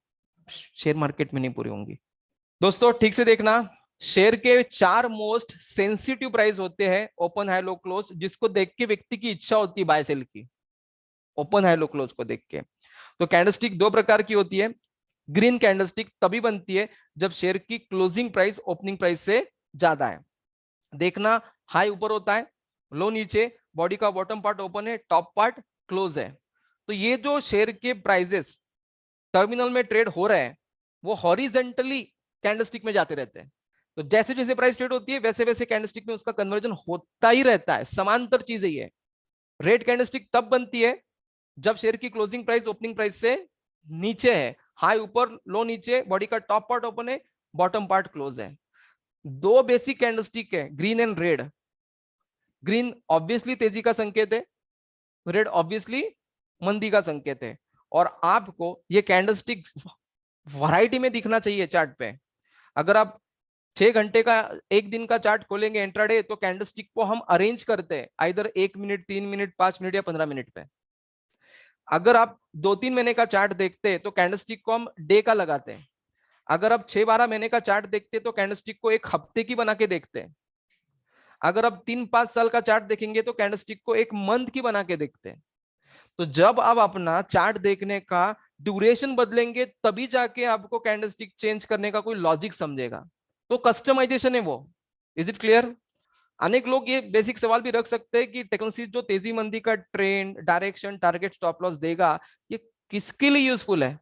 शेयर मार्केट में नहीं पूरी होंगी। दोस्तों ठीक से देखना, शेयर के 4 मोस्ट सेंसिटिव प्राइस होते हैं, ओपन हाई लो क्लोज, जिसको देख के व्यक्ति की इच्छा होती है बाय सेल की। ओपन हाई लो क्लोज को देख के। तो कैंडलस्टिक 2 प्रकार की होती है। ग्रीन कैंडलस्टिक तभी बनती है जब शेयर की क्लोजिंग प्राइस ओपनिंग प्राइस से ज्यादा है। देखना, हाई ऊपर होता है, लो नीचे, बॉडी का बॉटम पार्ट ओपन है, टॉप पार्ट क्लोज है। तो ये जो शेयर के प्राइजेस टर्मिनल में ट्रेड हो रहे हैं वो हॉरिजेंटली कैंडलस्टिक में जाते रहते हैं। तो जैसे जैसे प्राइस ट्रेड होती है वैसे वैसे कैंडलस्टिक में उसका कन्वर्जन होता ही रहता है, समांतर चीज है ये। रेड कैंडलस्टिक तब बनती है जब शेयर की क्लोजिंग प्राइस ओपनिंग प्राइस से नीचे है, हाई ऊपर लो नीचे, बॉडी का टॉप पार्ट ओपन है, बॉटम पार्ट क्लोज है। दो बेसिक कैंडलस्टिक है, green and red. Green obviously तेजी का संकेत है, रेड ऑब्वियसली मंदी का संकेत है। और आपको ये कैंडलस्टिक वैरायटी में दिखना चाहिए चार्ट पे। अगर आप 6 घंटे का एक दिन का चार्ट खोलेंगे इंट्राडे, तो कैंडलस्टिक को हम अरेंज करते हैं आइदर 1 मिनट, 3 मिनट, 5 मिनट या 15 मिनट पे। अगर आप 2-3 महीने का चार्ट देखते हैं तो कैंडलस्टिक को हम डे का लगाते हैं। अगर आप 6-12 महीने का चार्ट देखते हैं तो कैंडलस्टिक को एक हफ्ते की बना के देखते हैं। अगर आप 3-5 साल का चार्ट देखेंगे तो कैंडलस्टिक को एक मंथ की बना के देखते हैं। तो जब आप अपना चार्ट देखने का ड्यूरेशन बदलेंगे तभी जाके आपको कैंडलस्टिक चेंज करने का कोई लॉजिक समझेगा। तो कस्टमाइजेशन है वो। Is it clear? अनेक लोग ये बेसिक सवाल भी रख सकते हैं कि टेक्नोलॉजी जो तेजी मंदी का trend, direction, target, stop loss देगा, ये किसके लिए यूजफुल है?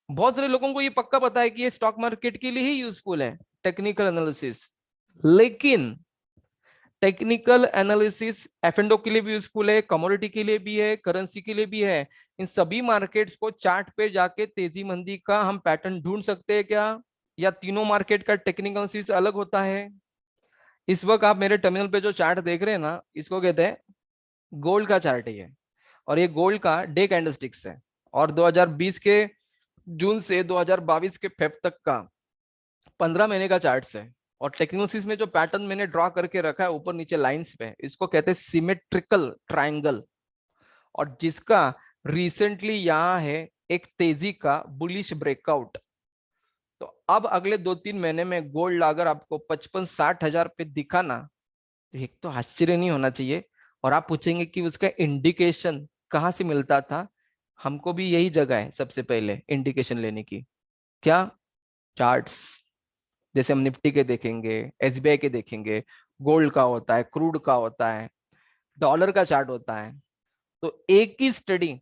बहुत सारे लोगों को ये पक्का पता है कि ये स्टॉक मार्केट के लिए ही यूजफुल है, टेक्निकल एनालिसिस। लेकिन टेक्निकल एनालिसिस एफ&ओ के लिए भी यूजफुल है, कमोडिटी के लिए भी है, करेंसी के लिए भी है। इन सभी मार्केट्स को चार्ट पे जाके तेजी मंदी का हम पैटर्न ढूंढ सकते हैं क्या? या तीनों मार्केट का टेक्निकल एनालिसिस अलग होता है? इस वक्त आप मेरे टर्मिनल पे जो चार्ट देख रहे हैं ना, इसको कहते हैं गोल्ड का चार्ट है ये। और ये गोल्ड का डे कैंडलस्टिक्स है। और 2020 के जून से 2022 के फेब तक का 15 महीने का चार्ट है। और टेक्नोसिस में जो पैटर्न मैंने ड्रॉ करके रखा है ऊपर नीचे लाइंस पे, इसको कहते हैं सिमेट्रिकल ट्रायंगल। और जिसका रिसेंटली यहाँ है एक तेजी का बुलिश ब्रेकआउट। तो अब अगले 2-3 महीने में गोल्ड अगर आपको 55-60 हजार पे दिखा ना, तो एक तो आश्चर्य नहीं होना चाहिए। और आप पूछेंगे कि उसका इंडिकेशन कहाँ से मिलता था? हमको भी यही जगह है सबसे पहले इंडिकेशन लेने की। क्या? चार्ट्स। जैसे हम निफ्टी के देखेंगे, एसबीआई के देखेंगे, गोल्ड का होता है, क्रूड का होता है, डॉलर का चार्ट होता है। तो एक ही स्टडी,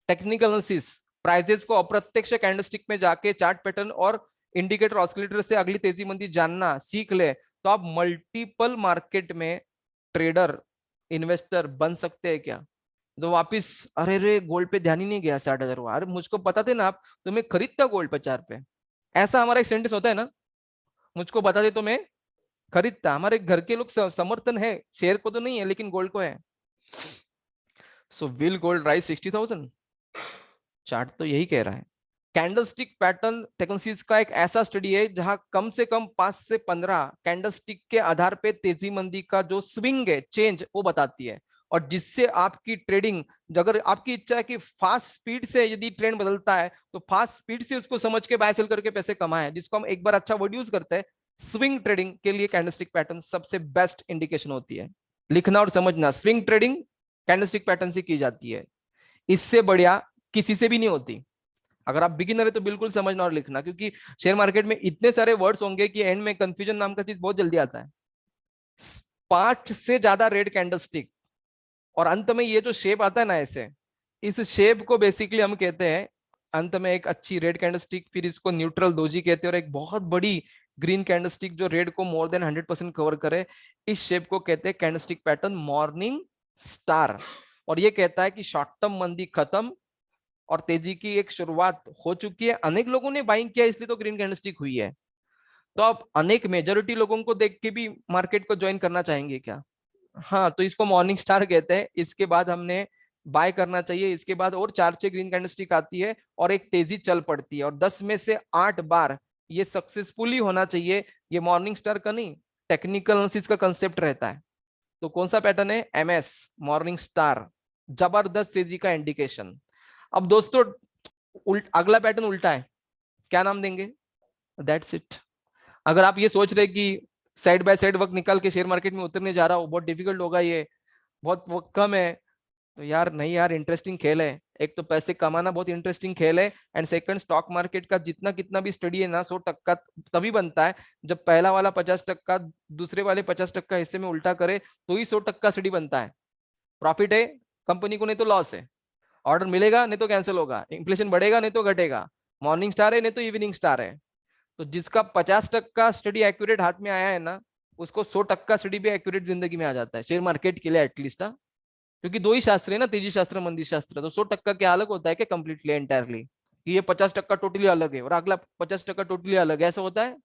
टेक्निकल एनालिसिस, प्राइसेस को अप्रत्यक्ष कैंडलस्टिक में जाके चार्ट पैटर्न और इंडिकेटर ऑस्किलेटर से अगली तेजी मंदी जानना सीख ले, तो आप मल्टीपल मार्केट में ट्रेडर, इन्वेस्टर बन सकते हैं क्या? तो वापिस अरे रे गोल्ड पे ध्यान ही नहीं गया, 60 हजार हुआ, अरे मुझको पता थे ना आप, तो मैं खरीदता गोल्ड 50 पे। ऐसा हमारा एक सेंटेंस होता है ना, मुझको बता दे तो मैं खरीदता। हमारे घर के लोग समर्थन है, शेयर को तो नहीं है लेकिन गोल्ड को है। So will gold rise 60,000? Chart तो यही कह रहा है। कैंडलस्टिक पैटर्न टेक्नोलॉजीज का एक ऐसा स्टडी है जहां कम से कम 5 से 15 कैंडलस्टिक के आधार पे तेजी मंदी का जो स्विंग है, चेंज, वो बताती है। और जिससे आपकी ट्रेडिंग, अगर आपकी इच्छा है कि फास्ट स्पीड से यदि ट्रेंड बदलता है तो फास्ट स्पीड से उसको समझ के बाय सेल करके पैसे कमाए, जिसको हम एक बार अच्छा वर्ड यूज करते हैं, स्विंग ट्रेडिंग के लिए कैंडलस्टिक पैटर्न सबसे बेस्ट इंडिकेशन होती है। लिखना और समझना, स्विंग ट्रेडिंग कैंडलस्टिक पैटर्न से की जाती है, इससे बढ़िया किसी से भी नहीं होती। अगर आप बिगिनर है तो बिल्कुल समझना और लिखना, क्योंकि शेयर मार्केट में इतने सारे वर्ड्स होंगे कि एंड में कंफ्यूजन नाम का चीज बहुत जल्दी आता है। 5 से ज्यादा रेड कैंडलस्टिक और अंत में ये जो शेप आता है ना ऐसे, इस शेप को बेसिकली हम कहते हैं, अंत में एक अच्छी रेड कैंडलस्टिक, फिर इसको न्यूट्रल दोजी कहते हैं, और एक बहुत बड़ी ग्रीन कैंडलस्टिक जो रेड को मोर देन 100% कवर करे, इस शेप को कहते हैं कैंडलस्टिक पैटर्न मॉर्निंग स्टार। और ये कहता है कि शॉर्ट टर्म मंदी खत्म और तेजी की एक शुरुआत हो चुकी है। अनेक लोगों ने बाइंग किया इसलिए तो ग्रीन कैंडलस्टिक हुई है। तो आप अनेक मेजोरिटी लोगों को देख के भी मार्केट को ज्वाइन करना चाहेंगे क्या? हाँ, तो इसको मॉर्निंग स्टार कहते हैं। इसके बाद हमने बाय करना चाहिए, इसके बाद और 4-6 ग्रीन कैंडलस्टिक आती है और एक तेजी चल पड़ती है, और 10 में से 8 बार ये सक्सेसफुली होना चाहिए। ये मॉर्निंग स्टार का नहीं, टेक्निकल एनालिसिस का कंसेप्ट रहता है। तो कौन सा पैटर्न है? एमएस, मॉर्निंग स्टार, जबरदस्त तेजी का इंडिकेशन। अब दोस्तों अगला पैटर्न उल्टा है, क्या नाम देंगे? That's it. अगर आप ये सोच रहे कि साइड बाय साइड वक्त निकाल के शेयर मार्केट में उतरने जा रहा हो, बहुत डिफिकल्ट होगा, ये बहुत वक्त कम है, तो यार नहीं यार, इंटरेस्टिंग खेल है। एक तो पैसे कमाना बहुत इंटरेस्टिंग खेल है, एंड सेकंड स्टॉक मार्केट का जितना कितना भी स्टडी है ना, 100% तभी बनता है जब पहला वाला 50% दूसरे वाले 50% हिस्से में उल्टा करे, तो ही 100% स्टडी बनता है। प्रॉफिट है कंपनी को, नहीं तो लॉस है। ऑर्डर मिलेगा नहीं तो कैंसिल होगा, इन्फ्लेशन बढ़ेगा नहीं तो घटेगा, मॉर्निंग स्टार है नहीं तो इवनिंग स्टार है। तो जिसका 50% स्टडी एक्यूरेट हाथ में आया है ना, उसको 100% स्टडी भी एक्यूरेट जिंदगी में आ जाता है, शेयर मार्केट के लिए एटलीस्ट। हाँ, क्योंकि दो ही शास्त्र है ना, तेजी शास्त्र मंदी शास्त्र, तो 100% क्या अलग होता है कि कंप्लीटली एंटायरली, कि ये 50% टोटली अलग है और अगला 50% टोटली अलग है, ऐसा होता है।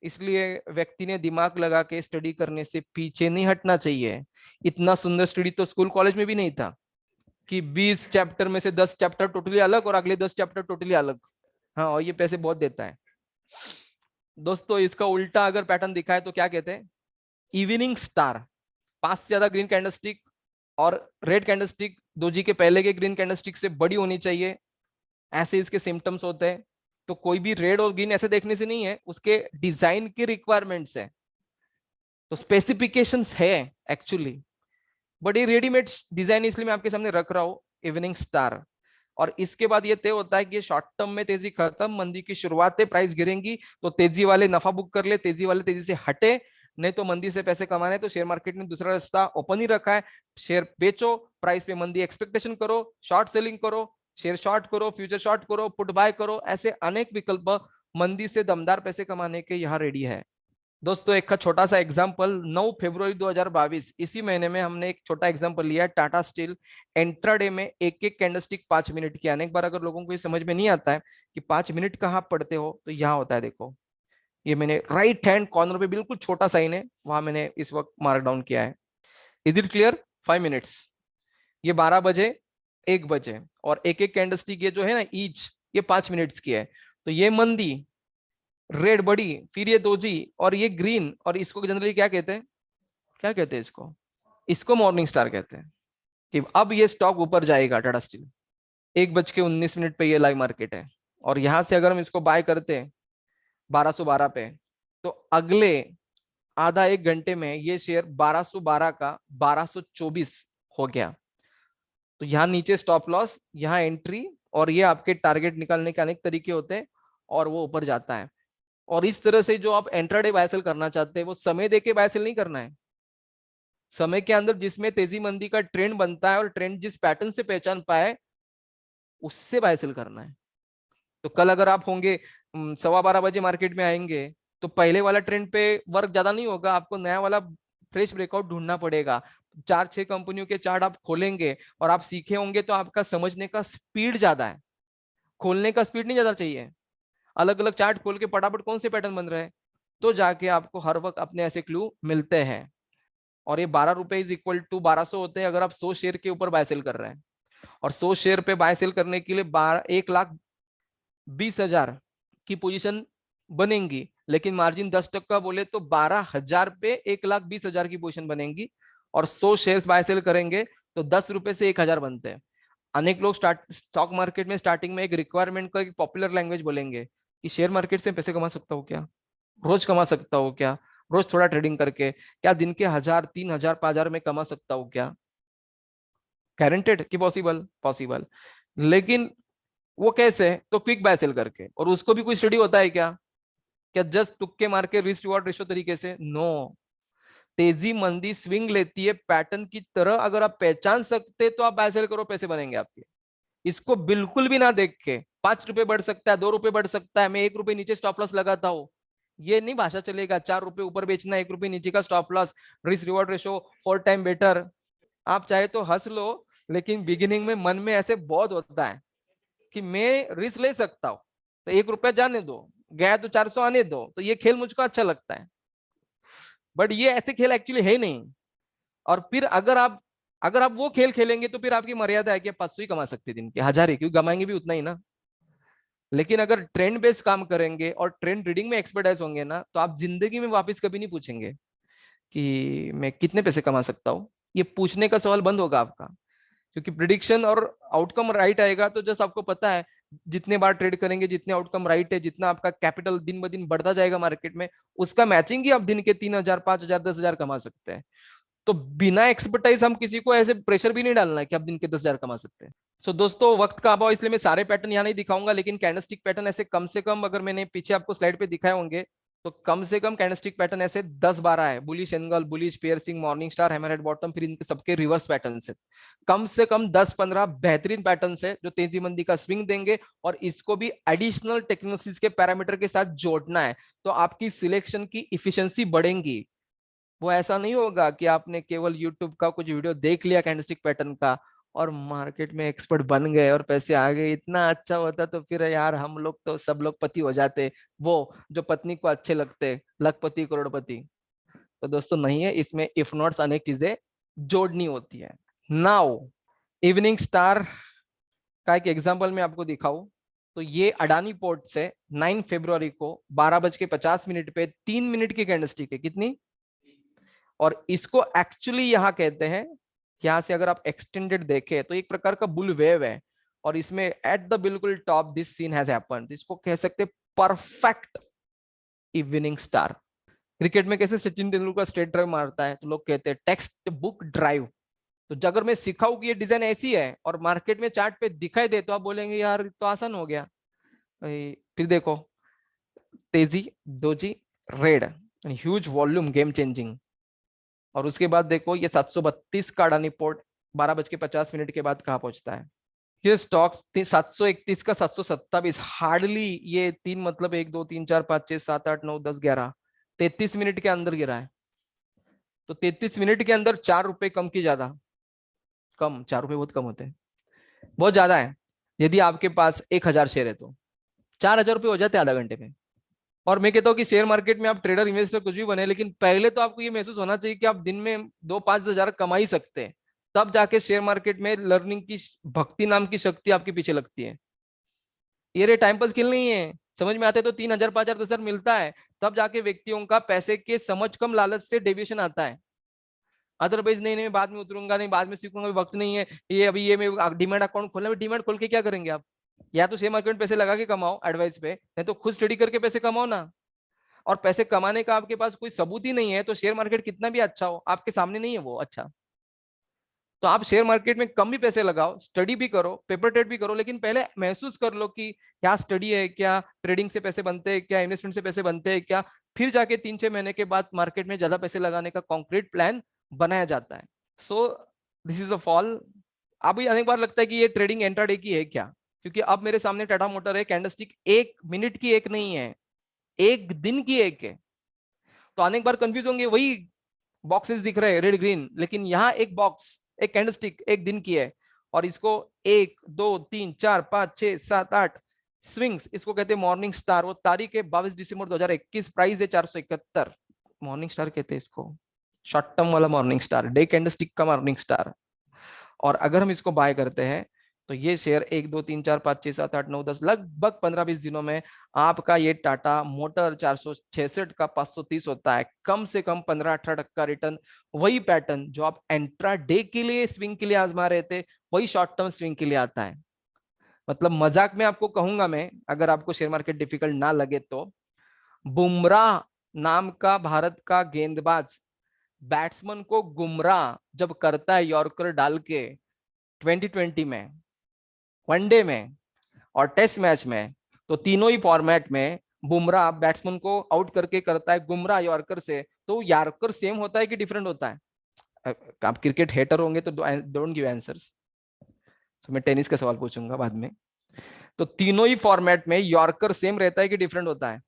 इसलिए व्यक्ति ने दिमाग लगा के स्टडी करने से पीछे नहीं हटना चाहिए। इतना सुंदर स्टडी तो स्कूल कॉलेज में भी नहीं था कि 20 चैप्टर में से 10 चैप्टर टोटली अलग और अगले 10 चैप्टर टोटली अलग। हाँ, और ये पैसे बहुत देता है दोस्तों। इसका उल्टा अगर पैटर्न दिखा है तो क्या कहते हैं, इवनिंग स्टार, 5 से ज्यादा ग्रीन कैंडलस्टिक और रेड कैंडलस्टिक दोजी के पहले के ग्रीन कैंडलस्टिक से बड़ी होनी चाहिए, ऐसे इसके सिम्टम्स होते हैं। तो कोई भी रेड और ग्रीन ऐसे देखने से नहीं है, उसके डिजाइन की रिक्वायरमेंट्स है, तो स्पेसिफिकेशंस है एक्चुअली। बट ये रेडीमेड डिजाइन इसलिए मैं आपके सामने रख रहा हूं, इवनिंग स्टार। और इसके बाद ये तय होता है कि ये शॉर्ट टर्म में तेजी खत्म, मंदी की शुरुआत है, प्राइस गिरेंगी तो तेजी वाले नफा बुक कर ले, तेजी वाले तेजी से हटे, नहीं तो मंदी से पैसे कमाने। तो शेयर मार्केट ने दूसरा रास्ता ओपन ही रखा है, शेयर बेचो, प्राइस पे मंदी एक्सपेक्टेशन करो, शॉर्ट सेलिंग करो, शेयर शॉर्ट करो, फ्यूचर शॉर्ट करो, पुट बाय करो, ऐसे अनेक विकल्प मंदी से दमदार पैसे कमाने के यहाँ रेडी है। दोस्तों एक का छोटा सा एग्जांपल, 9 फरवरी 2022 इसी महीने में हमने एक छोटा एग्जांपल लिया है, टाटा स्टील इंट्राडे में एक एक कैंडलस्टिक 5 मिनट की। अनेक बार अगर लोगों को ये समझ में नहीं आता है कि 5 मिनट कहाँ पढ़ते हो, तो यहाँ होता है, देखो ये मैंने राइट हैंड कॉर्नर पे बिल्कुल छोटा साइन है, वहां मैंने इस वक्त मार्क डाउन किया है। Is it clear? 5 मिनट्स, ये 12 बजे, 1 बजे, और एक एक कैंडलस्टिक ये जो है ना ईच, ये 5 मिनट्स की है। तो ये मंदी रेड बड़ी, फिर ये दोजी और ये ग्रीन, और इसको जनरली क्या कहते हैं, क्या कहते हैं इसको, इसको मॉर्निंग स्टार कहते हैं। कि अब ये स्टॉक ऊपर जाएगा टाटा स्टील, 1:19 पे ये लाइव मार्केट है, और यहां से अगर हम इसको बाय करते हैं 1212 पे, तो अगले आधा एक घंटे में ये शेयर 1212 का 1224 हो गया। तो यहाँ नीचे स्टॉप लॉस, यहाँ एंट्री, और ये आपके टारगेट निकालने के अनेक तरीके होते हैं, और वो ऊपर जाता है। और इस तरह से जो आप इंट्राडे बाय सेल करना चाहते हैं, वो समय देके बाय सेल नहीं करना है, समय के अंदर जिसमें तेजी मंदी का ट्रेंड बनता है और ट्रेंड जिस पैटर्न से पहचान पाए, उससे बाय सेल करना है। तो कल अगर आप होंगे 12:15 बजे मार्केट में आएंगे, तो पहले वाला ट्रेंड पे वर्क ज्यादा नहीं होगा, आपको नया वाला फ्रेश ब्रेकआउट ढूंढना पड़ेगा। 4-6 कंपनियों के चार्ट आप खोलेंगे और आप सीखे होंगे, तो आपका समझने का स्पीड ज्यादा है, खोलने का स्पीड नहीं ज्यादा चाहिए। अलग अलग चार्ट खोल के फटाफट कौन से पैटर्न बन रहे हैं, तो जाके आपको हर वक्त अपने ऐसे क्लू मिलते हैं। और ये 12 रुपए इज इक्वल टू 1200 होते हैं अगर आप 100 शेयर के ऊपर बाय सेल कर रहे हैं। और 100 शेयर पे बाय सेल करने के लिए 1,20,000 की पोजीशन बनेंगी, लेकिन मार्जिन 10% बोले तो 12,000 पे 1,20,000 की पोजीशन बनेंगी। और 100 शेयर बाय सेल करेंगे तो 10 रुपए से 1,000 बनते हैं। अनेक लोग स्टॉक मार्केट में स्टार्टिंग में एक रिक्वायरमेंट का एक पॉपुलर लैंग्वेज बोलेंगे कि शेयर मार्केट से पैसे कमा सकता हूँ क्या, रोज कमा सकता हूँ क्या, रोज थोड़ा ट्रेडिंग करके क्या दिन के 1,000, 3,000, 5,000 में कमा सकता हूँ क्या? गारंटेड कि पॉसिबल? पॉसिबल। लेकिन वो कैसे? तो क्विक बाय सेल करके। और उसको भी कोई स्टडी होता है क्या? क्या जस्ट तुक्के मार के रिस्क रिवॉर्ड रेशो तरीके से? नो। तेजी मंदी स्विंग लेती है पैटर्न की तरह, अगर आप पहचान सकते तो आप बाय सेल करो, पैसे बनेंगे आपके। इसको बिल्कुल भी ना देख के 5 रुपए बढ़ सकता है, 2 रुपए बढ़ सकता है, मैं 1 रुपए नीचे स्टॉप लॉस लगाता हूँ, ये नहीं भाषा चलेगा। 4 रुपए ऊपर बेचना, 1 रुपए नीचे का stop loss, risk reward ratio 4 time better. आप चाहे तो हंस लो, लेकिन बिगिनिंग में मन में ऐसे बहुत होता है कि मैं रिस्क ले सकता हूँ, तो 1 रुपया जाने दो, गया तो 400 आने दो, तो ये खेल मुझको अच्छा लगता है। बट ये ऐसे खेल एक्चुअली है नहीं। और फिर अगर आप वो खेल खेलेंगे, तो फिर आपकी मर्यादा है कि 500 ही कमा सकते दिन के, 1,000 ही, क्योंकि कमाएंगे भी उतना ही ना। लेकिन अगर ट्रेंड बेस्ड काम करेंगे और ट्रेंड रीडिंग में एक्सपर्टाइज होंगे ना, तो आप जिंदगी में वापस कभी नहीं पूछेंगे कि मैं कितने पैसे कमा सकता हूँ, ये पूछने का सवाल बंद होगा आपका। क्योंकि प्रिडिक्शन और आउटकम राइट आएगा, तो जस्ट आपको पता है जितने बार ट्रेड करेंगे, जितने आउटकम राइट है, जितना आपका कैपिटल दिन ब दिन बढ़ता जाएगा मार्केट में, उसका मैचिंग ही आप दिन के 3,000, 5,000, 10,000 कमा सकते हैं। तो बिना एक्सपर्टाइज हम किसी को ऐसे प्रेशर भी नहीं डालना है कि आप दिन के 10,000 कमा सकते हैं। सो दोस्तों वक्त का अभाव, इसलिए मैं सारे पैटर्न यहाँ नहीं दिखाऊंगा, लेकिन कैंडलस्टिक पैटर्न ऐसे कम से कम, अगर मैंने पीछे आपको स्लाइड पे दिखाए होंगे, तो कम से कम कैंडलस्टिक पैटर्न ऐसे 10-12 है, bullish angle, bullish piercing, morning star, hammerhead bottom, फिर इनके सबके रिवर्स पैटर्न है। कम से कम 10-15 बेहतरीन पैटर्न है जो तेजी मंदी का स्विंग देंगे, और इसको भी एडिशनल टेक्नोलॉजीज के पैरामीटर के साथ जोड़ना है, तो आपकी सिलेक्शन की इफिशिएंसी बढ़ेगी। वो ऐसा नहीं होगा कि आपने केवल यूट्यूब का कुछ वीडियो देख लिया कैंडलस्टिक पैटर्न का और मार्केट में एक्सपर्ट बन गए और पैसे आ गए। इतना अच्छा होता तो फिर यार हम लोग तो सब लोग पति हो जाते, वो जो पत्नी को अच्छे लगते, लखपति करोड़पति। तो दोस्तों नहीं है, इसमें इफ नॉट्स अनेक चीजें जोड़नी होती है। नाउ इवनिंग स्टार का एक एग्जांपल मैं आपको दिखाऊं तो ये अडानी पोर्ट से 9 फरवरी को 12:50 पे 3 मिनट की कैंडलस्टिक है। कितनी? और इसको एक्चुअली यहां कहते हैं, यहां से अगर आप एक्सटेंडेड देखें तो एक प्रकार का बुल वेव है, और इसमें एट द बिल्कुल top this scene has happened. इसको कह सकते हैं परफेक्ट इवनिंग स्टार। क्रिकेट में कैसे सचिन तेंदुलकर स्ट्रेट ड्राइव मारता है तो लोग कहते हैं टेक्स्ट बुक ड्राइव। तो अगर मैं सिखाऊं कि ये डिजाइन ऐसी है और मार्केट में चार्ट पे दिखाई दे तो आप बोलेंगे यार तो आसान हो गया। फिर देखो, तेजी, doji, red, huge volume, game changing. और उसके बाद देखो ये 732 का अडानी पोर्ट 12:50 के बाद कहाँ पहुंचता है। ये स्टॉक्स 731 का 727, हार्डली ये तीन मतलब 1 2 3 4 5 6 7 8 9 10 11 33 मिनट के अंदर गिरा है। तो 33 मिनट के अंदर 4 रुपए कम की ज्यादा, कम 4 रुपए बहुत कम होते हैं, बहुत ज्यादा है। यदि आपके पास 1000 शेयर है तो 4000 रुपये हो जाते हैं आधा घंटे में। और मैं कहता हूँ कि शेयर मार्केट में आप ट्रेडर इन्वेस्टर कुछ भी बने, लेकिन पहले तो आपको ये महसूस होना चाहिए कि आप दिन में 2-5 हजार कमा ही सकते हैं, तब जाके शेयर मार्केट में लर्निंग की भक्ति नाम की शक्ति आपके पीछे लगती है। ये रे टाइम पास खेल नहीं है, समझ में आते हैं तो 3000 5000 10,000 मिलता है, तब जाके व्यक्तियों का पैसे के समझ कम लालच से डेविएशन आता है। अदरवाइज नहीं नहीं मैं बाद में उतरूंगा, नहीं बाद में सीखूंगा, वक्त नहीं है, ये अभी ये मैं डीमैट अकाउंट खोलना, डीमैट खोल के क्या करेंगे आप? या तो शेयर मार्केट में पैसे लगा के कमाओ एडवाइस पे, नहीं तो खुद स्टडी करके पैसे कमाओ ना। और पैसे कमाने का आपके पास कोई सबूत ही नहीं है तो शेयर मार्केट कितना भी अच्छा हो आपके सामने नहीं है वो अच्छा। तो आप शेयर मार्केट में कम भी पैसे लगाओ, स्टडी भी करो, पेपर ट्रेड भी करो, लेकिन पहले महसूस कर लो कि क्या स्टडी है, क्या ट्रेडिंग से पैसे बनते हैं, क्या इन्वेस्टमेंट से पैसे बनते हैं क्या। फिर जाके 3-6 महीने के बाद मार्केट में ज्यादा पैसे लगाने का कॉन्क्रीट प्लान बनाया जाता है। So this is a fall. अभी अनेक बार लगता है कि ये ट्रेडिंग इंट्राडे की है क्या, क्योंकि अब मेरे सामने टाटा मोटर है, कैंडलस्टिक 1 मिनट की एक नहीं है, 1 दिन की एक है। तो अनेक बार कंफ्यूज होंगे, वही बॉक्सेस दिख रहे हैं रेड ग्रीन, लेकिन यहाँ एक बॉक्स, एक कैंडलस्टिक 1 दिन की है, और इसको 1 2 3 4 5 6 7 8 स्विंग्स, इसको कहते हैं मॉर्निंग स्टार। वो तारीख है 22 दिसंबर 2021, प्राइस है 471। मॉर्निंग स्टार कहते हैं इसको, शॉर्ट टर्म वाला मॉर्निंग स्टार, डे कैंडलस्टिक का मॉर्निंग स्टार। और अगर हम इसको बाय करते हैं तो ये शेयर 1 2 3 4 5 6 7 8 9 10 लगभग 15-20 दिनों में आपका ये टाटा मोटर 466 का 530 होता है। कम से कम 15-18% रिटर्न। वही पैटर्न जो आप एंट्रा डे के लिए स्विंग के लिए आजमा रहे थे, वही शॉर्ट टर्म स्विंग के लिए आता है। मतलब मजाक में आपको कहूंगा मैं, अगर आपको शेयर मार्केट डिफिकल्ट ना लगे तो, बुमराह नाम का भारत का गेंदबाज बैट्समैन को गुमराह जब करता है यॉर्कर डाल के 2020 में, वनडे में और टेस्ट मैच में, तो तीनों ही फॉर्मेट में बुमराह बैट्समैन को आउट करके करता है गुमराह यॉर्कर से, तो यॉर्कर सेम होता है कि डिफरेंट होता है? आप क्रिकेट हेटर होंगे तो डोंट गिव आंसर्स, तो मैं टेनिस का सवाल पूछूंगा बाद में। तो तीनों ही फॉर्मेट में यॉर्कर सेम रहता है कि डिफरेंट होता है?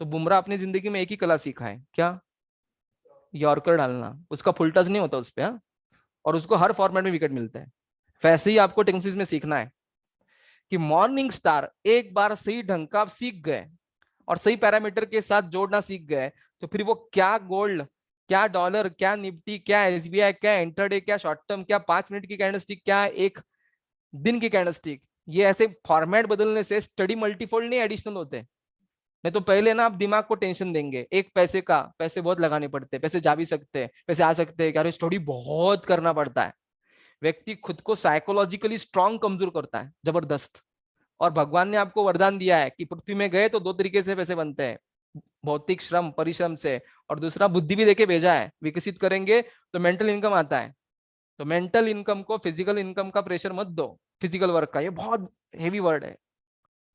तो बुमराह अपनी जिंदगी में एक ही कला सीखा है क्या? यॉर्कर डालना। उसका फुल टच नहीं होता उस पर, हाँ? और उसको हर फॉर्मेट में विकेट मिलता है। वैसे ही आपको टेक्निक्स में सीखना है कि मॉर्निंग स्टार एक बार सही ढंग का आप सीख गए और सही पैरामीटर के साथ जोड़ना सीख गए, तो फिर वो क्या गोल्ड, क्या डॉलर, क्या निफ्टी, क्या एसबीआई, क्या इंटरडे, क्या शॉर्ट टर्म, क्या 5 मिनट की कैंडलस्टिक, क्या 1 दिन की कैंडलस्टिक, ये ऐसे फॉर्मेट बदलने से स्टडी मल्टीफोल्ड नहीं एडिशनल होते। नहीं तो पहले ना आप दिमाग को टेंशन देंगे, एक पैसे का, पैसे बहुत लगाने पड़ते हैं, पैसे जा भी सकते हैं, पैसे आ सकते हैं, क्या स्टडी बहुत करना पड़ता है। व्यक्ति खुद को साइकोलॉजिकली स्ट्रांग कमजोर करता है जबरदस्त। और भगवान ने आपको वरदान दिया है कि पृथ्वी में गए तो 2 तरीके से पैसे बनते हैं, भौतिक श्रम परिश्रम से, और दूसरा बुद्धि भी देके भेजा है, विकसित करेंगे तो मेंटल इनकम आता है। तो मेंटल इनकम को फिजिकल इनकम का प्रेशर मत दो, फिजिकल वर्क का, ये बहुत हेवी वर्ड है।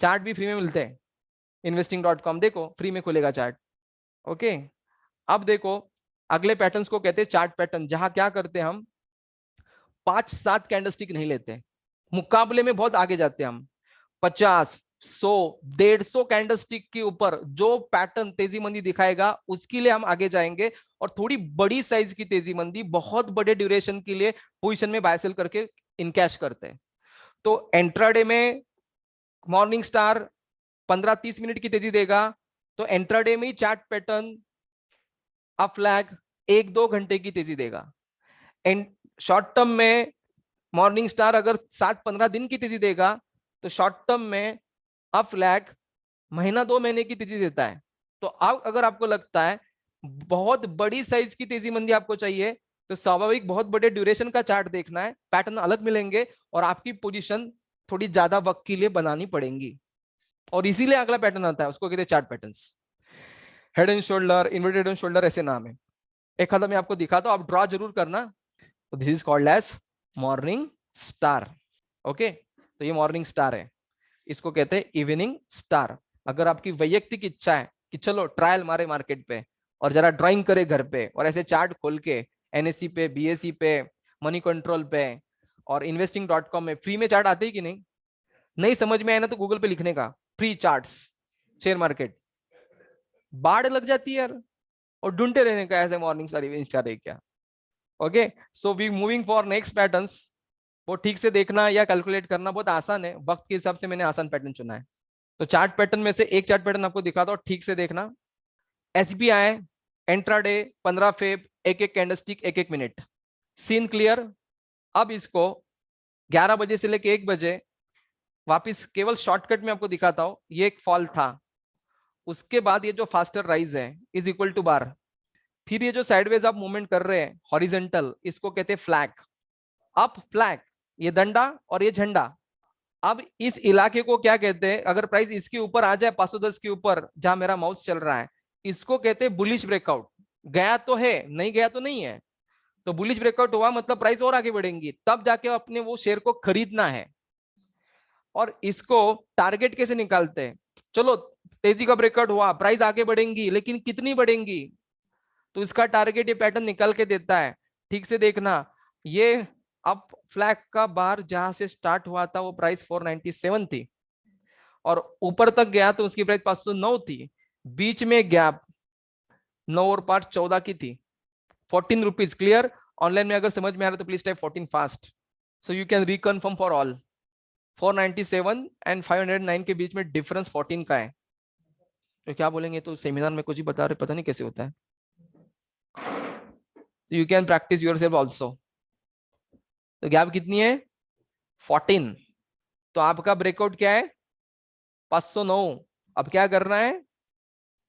चार्ट भी फ्री में मिलते हैं, investing.com देखो, फ्री में खुलेगा चार्ट। ओके, अब देखो अगले पैटर्न्स को कहते हैं चार्ट पैटर्न, जहां क्या करते हैं हम 5-7 कैंडलस्टिक नहीं लेते, मुकाबले में बहुत आगे जाते हैं हम। 50, 100, 150 कैंडलस्टिक के ऊपर जो पैटर्न तेजी मंदी दिखाएगा उसके लिए हम आगे जाएंगे, और थोड़ी बड़ी साइज की तेजी मंदी बहुत बड़े ड्यूरेशन के लिए पोजीशन में बाय सेल करके इनकैश करते हैं। तो इंट्राडे में मॉर्निंग स्टार 15-30 मिनट की तेजी देगा, तो इंट्राडे में ही चार्ट पैटर्न अप फ्लैग 1-2 घंटे की तेजी देगा। एंड शॉर्ट टर्म में मॉर्निंग स्टार अगर 7-15 दिन की तेजी देगा, तो शॉर्ट टर्म में अप फ्लैग महीना 2 महीने की तेजी देता है। तो अब अगर आपको लगता है बहुत बड़ी साइज की तेजी मंदी आपको चाहिए, तो स्वाभाविक बहुत बड़े ड्यूरेशन का चार्ट देखना है, पैटर्न अलग मिलेंगे और आपकी पोजीशन थोड़ी ज्यादा वक्त के लिए बनानी पड़ेगी। और इसीलिए अगला पैटर्न आता है, उसको कहते हैं chart patterns. Head and shoulder, inverted head and shoulder ऐसे नाम है। एक हाथ में आपको दिखाता हूं, आप ड्रॉ जरूर करना। तो this is called as morning star. Okay, तो ये मॉर्निंग स्टार है, इसको कहते हैं इवनिंग स्टार। अगर आपकी वैयक्तिक इच्छा है कि चलो ट्रायल मारे मार्केट पे और जरा ड्राइंग करे घर पे, और ऐसे चार्ट खोल के एनएससी पे, बीएसई पे, मनी कंट्रोल पे और investing.com में फ्री में चार्ट आते ही कि नहीं, नहीं समझ में आए ना तो गूगल पे लिखने का फ्री चार्ट्स शेयर मार्केट, बाढ़ लग जाती है यार, और ढूंढते रहने का ऐसे मॉर्निंग स्टार इवनिंग स्टार है क्या। Okay, so we moving for next patterns. वो ठीक से देखना या कैलकुलेट करना बहुत आसान है, वक्त के हिसाब से मैंने आसान पैटर्न चुना है। तो चार्ट पैटर्न में से एक चार्ट पैटर्न आपको दिखाता हूं, ठीक से देखना। एसबीआई इंट्राडे 15 फेब, एक एक कैंडलस्टिक 1-1 मिनट, सीन क्लियर। अब इसको 11 बजे से लेके 1 बजे वापस केवल शॉर्टकट में आपको दिखाता हूं, ये एक फॉल था, उसके बाद ये जो फास्टर राइज है इज इक्वल टू बार, फिर ये जो साइडवेज आप मूवमेंट कर रहे हैं हॉरिजेंटल, इसको कहते हैं फ्लैग, अप फ्लैग, ये डंडा और ये झंडा। अब इस इलाके को क्या कहते हैं, अगर प्राइस इसके ऊपर आ जाए 510 के ऊपर जहां मेरा माउस चल रहा है, इसको कहते हैं बुलिश ब्रेकआउट। गया तो है, नहीं गया तो नहीं है, तो बुलिश ब्रेकआउट हुआ मतलब प्राइस और आगे बढ़ेंगी, तब जाके अपने वो शेयर को खरीदना है। और इसको टारगेट कैसे निकालते हैं, चलो तेजी का ब्रेकआउट हुआ, प्राइस आगे बढ़ेंगी, लेकिन कितनी बढ़ेंगी, तो इसका टारगेट ये पैटर्न निकाल के देता है। ठीक से देखना, ये अप फ्लैग का बार जहां से स्टार्ट हुआ था वो प्राइस 497 थी, और ऊपर तक गया तो उसकी प्राइस 509 थी, बीच में गैप 9 और 5 14 की थी, 14 रुपीज। क्लियर, ऑनलाइन में अगर समझ में आ रहा है तो please type 14 fast, so you can reconfirm for all. 497 and 509 के बीच में डिफरेंस 14 का है। तो क्या बोलेंगे, तो सेमिनार में कुछ ही बता रहे, पता नहीं कैसे होता है। You can practice yourself also. तो गैप कितनी है, 14। तो आपका ब्रेकआउट क्या है, 509। अब क्या करना है,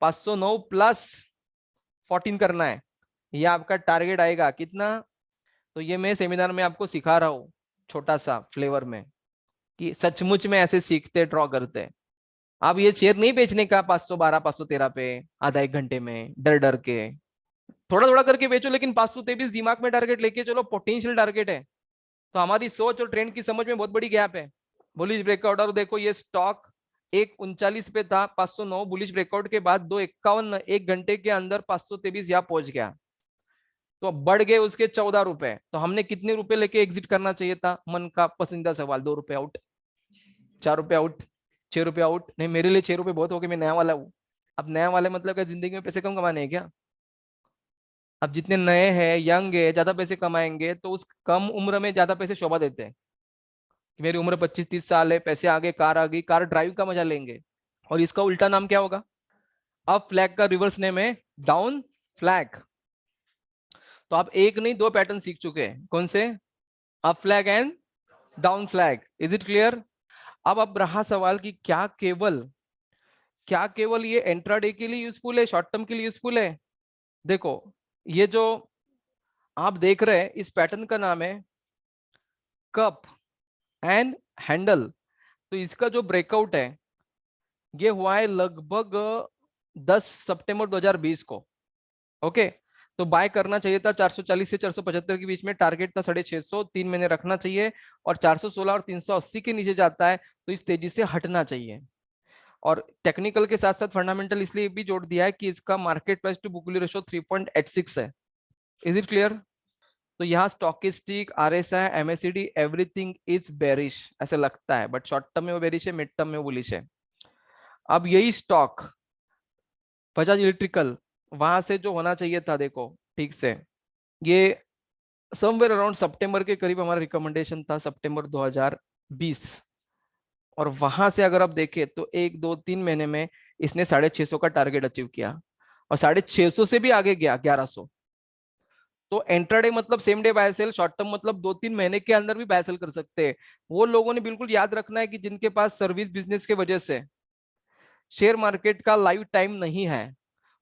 509 प्लस 14 करना है, ये आपका टारगेट आएगा कितना। तो ये मैं सेमिनार में आपको सिखा रहा हूँ छोटा सा फ्लेवर में, कि सचमुच में ऐसे सीखते ड्रॉ करते। अब ये शेयर नहीं बेचने का 512 513 पे आधा एक घंटे में डर डर के, थोड़ा थोड़ा करके बेचो, लेकिन 523 दिमाग में टारगेट लेके चलो, पोटेंशियल टारगेट है। तो हमारी सोच और ट्रेंड की समझ में बहुत बड़ी गैप है। बुलिश ब्रेकआउट, और देखो ये स्टॉक 139 पे था, 509 बुलिश ब्रेकआउट के बाद 251, 1 घंटे के अंदर 523 यहाँ पहुंच गया, तो बढ़ गए उसके 14 रुपए। तो हमने कितने रुपए लेके एग्जिट करना चाहिए था, मन का पसंदीदा सवाल, 2 रुपए आउट, 4 रुपए आउट, 6 रुपए आउट। नहीं, मेरे लिए 6 रुपए बहुत हो गए, मैं नया वाला हूँ। अब नया वाले मतलब क्या, जिंदगी में पैसे कम कमाने हैं क्या। अब जितने नए हैं, यंग है, ज्यादा पैसे कमाएंगे, तो उस कम उम्र में ज्यादा पैसे शोभा देते हैं कि मेरी उम्र 25-30 साल है, पैसे आ गए, कार आ गई, कार ड्राइव का मजा लेंगे। और इसका उल्टा नाम क्या होगा, अप फ्लैग का रिवर्स नेम है डाउन फ्लैग। तो आप एक नहीं 2 पैटर्न सीख चुके हैं, कौन से, up flag and down flag. Is it clear. अब रहा सवाल कि क्या केवल ये इंट्राडे के लिए यूजफुल है, शॉर्ट टर्म के लिए यूजफुल है। देखो, ये जो आप देख रहे हैं इस पैटर्न का नाम है कप एंड हैंडल। तो इसका जो ब्रेकआउट है ये हुआ है लगभग 10 सितंबर 2020 को। ओके, तो बाय करना चाहिए था 440 से 475 के बीच में, टारगेट था 650, 3 महीने रखना चाहिए, और 416 और 380 के नीचे जाता है तो इस तेजी से हटना चाहिए। और टेक्निकल के साथ साथ फंडामेंटल इसलिए भी जोड़ दिया है कि इसका market price to book value ratio 3.86 है। Is it clear? तो यहाँ stochastic, RSI, MACD everything is bearish ऐसे लगता है, बट शॉर्ट टर्म में वो बेरिश है, मिड टर्म में वो बुलिश है। अब यही स्टॉक बजाज इलेक्ट्रिकल वहां से जो होना चाहिए था, देखो ठीक से, ये समवेयर अराउंड सितंबर के करीब हमारा रिकमेंडेशन था, सितंबर 2020। और वहां से अगर आप देखें तो 1 2 3 महीने में इसने 650 का टारगेट अचीव किया, और 650 से भी आगे गया 1100। तो इंट्राडे मतलब same day buy sell, short term मतलब 2 3 महीने के अंदर भी बाय सेल कर सकते हैं। वो लोगों ने बिल्कुल याद रखना है कि जिनके पास सर्विस बिजनेस के वजह से शेयर मार्केट का लाइव टाइम नहीं है,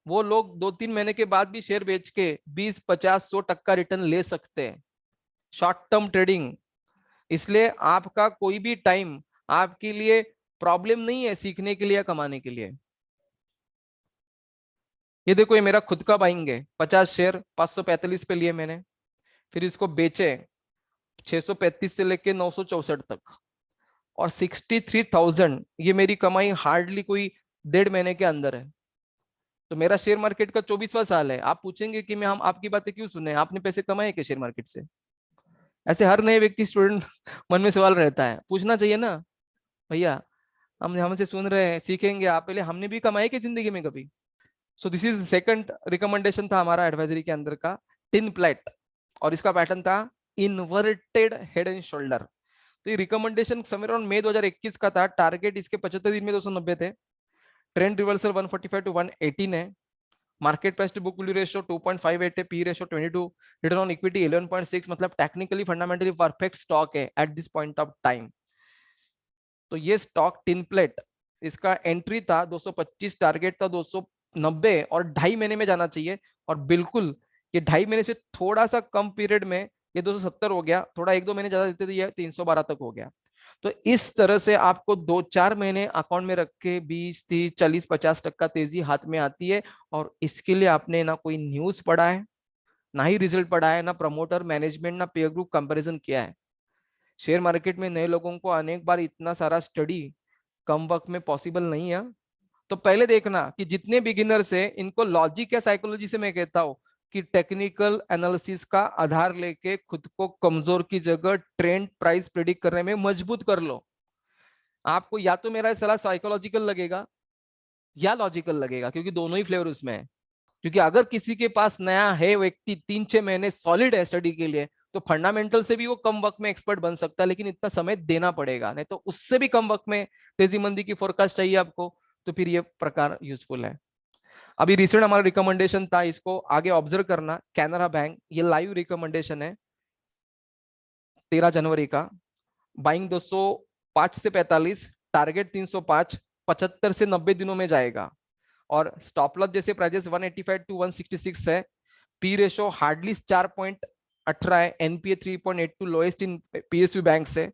वो लोग 2 3 महीने के बाद भी शेयर बेच के 20 50 100 टक्का रिटर्न ले सकते हैं। शॉर्ट टर्म ट्रेडिंग, इसलिए आपका कोई भी टाइम आपके लिए प्रॉब्लम नहीं है सीखने के लिए या कमाने के लिए। ये देखो, ये मेरा खुद का बाइंग है, 50 शेयर 545 पे लिए मैंने, फिर इसको बेचे 635 से लेके 964 तक, और 63,000 ये मेरी कमाई हार्डली कोई 1.5 महीने के अंदर है। तो मेरा शेयर मार्केट का 24वां साल है। आप पूछेंगे कि मैं हम आपकी बातें क्यों सुने, आपने पैसे कमाए क्या शेयर मार्केट से? ऐसे हर नए व्यक्ति स्टूडेंट मन में सवाल रहता है, पूछना चाहिए ना भैया, हम हमसे सुन रहे हैं, सीखेंगे आप, पहले हमने भी कमाए कि जिंदगी में कभी? So this is second recommendation था हमारा एडवाइजरी के अंदर का, टिन प्लेट, और इसका पैटर्न था इन्वर्टेड हेड एंड शोल्डर। तो ये रिकमेंडेशन समय अराउंड मई 2021 का था। टारगेट इसके 75 दिन में 290 थे। ट्रेंड रिवर्सल 145 टू 118 है। Market price to book value ratio 2.58 है। P ratio 22, return on equity 11.6, मतलब टेक्निकली फंडामेंटली परफेक्ट स्टॉक है at this point of time. तो ये स्टॉक टिन प्लेट, इसका एंट्री था 225, टारगेट था 290, और 2.5 महीने में जाना चाहिए। और बिल्कुल ये 2.5 महीने से थोड़ा सा कम पीरियड में ये 270 हो गया, थोड़ा 1 2 महीने ज्यादा देते थे, ये 312 तक हो गया। तो इस तरह से आपको 2 4 महीने अकाउंट में रख के 20 30 40 50 टक्का तेजी हाथ में आती है। और इसके लिए आपने ना कोई न्यूज पढ़ा है, ना ही रिजल्ट पढ़ा है, ना प्रमोटर मैनेजमेंट, ना पेयर ग्रुप कंपैरिजन किया है। शेयर मार्केट में नए लोगों को अनेक बार इतना सारा स्टडी कम वक्त में पॉसिबल नहीं है। तो पहले देखना कि जितने बिगिनर्स है इनको लॉजिक या साइकोलॉजी से, मैं कहता हूं कि टेक्निकल एनालिसिस का आधार लेके खुद को कमजोर की जगह ट्रेंड प्राइस प्रिडिक्ट करने में मजबूत कर लो। आपको या तो मेरा सलाह साइकोलॉजिकल लगेगा या लॉजिकल लगेगा, क्योंकि दोनों ही फ्लेवर उसमें है। क्योंकि अगर किसी के पास नया है व्यक्ति, 3 6 महीने सॉलिड है स्टडी के लिए, तो फंडामेंटल से भी वो कम वक्त में एक्सपर्ट बन सकता है, लेकिन इतना समय देना पड़ेगा, नहीं तो उससे भी कम वक्त में तेजी मंदी की फोरकास्ट चाहिए आपको, तो फिर ये प्रकार यूजफुल है। अभी रिसेंट हमारा रिकमेंडेशन था, इसको आगे ऑब्जर्व करना, कैनरा बैंक, ये लाइव रिकमेंडेशन है 13 जनवरी का। बाइंग 205 से 45, टारगेट 305, 75 से 90 दिनों में जाएगा। और स्टॉप लॉस जैसे प्राइजेस 185 टू 166 है। पी रेशो हार्डली 4.18 है। NPA 3.82, lowest in PSU bank से।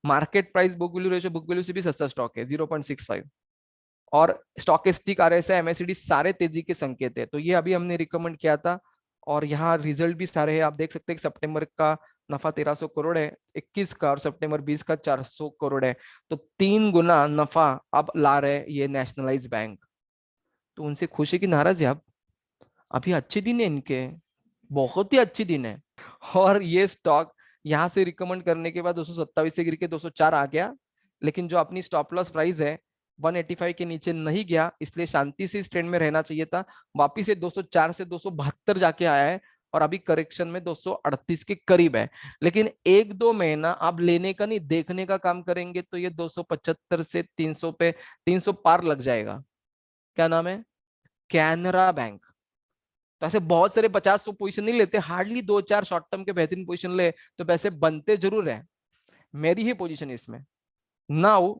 Market price book value ratio book value से भी सस्ता स्टॉक है 0.65। और स्टॉकेस्टिक, आरएसआई, एमएसीडी सारे तेजी के संकेत है। तो ये अभी हमने रिकमेंड किया था, और यहाँ रिजल्ट भी सारे हैं। आप देख सकते हैं कि सितंबर का नफा 1300 करोड़ है 21 का, और सितंबर 20 का 400 करोड़ है। तो 3 गुना नफा अब ला रहे ये नेशनलाइज बैंक। तो उनसे खुश है कि नाराज है? आप अभी अच्छे दिन है इनके, बहुत ही अच्छे दिन है। और ये स्टॉक यहाँ से रिकमेंड करने के बाद 227 से गिर के 204 आ गया, लेकिन जो अपनी स्टॉप लॉस प्राइस है 185 के नीचे नहीं गया, इसलिए शांति से इस ट्रेंड में रहना चाहिए था। वापिस से 204 से 272 जाके आया है, और अभी करेक्शन में 238 के करीब है। लेकिन 1 2 महीना आप लेने का नहीं, देखने का काम करेंगे तो ये 275 से 300 पे 300 पार लग जाएगा। क्या नाम है? कैनरा बैंक। तो ऐसे बहुत सारे 50-100 पोजीशन नहीं लेते, हार्डली 2 4 शॉर्ट टर्म के बेहतरीन पोजीशन ले तो पैसे बनते जरूर है। मेरी ही पोजीशन इसमें। नाउ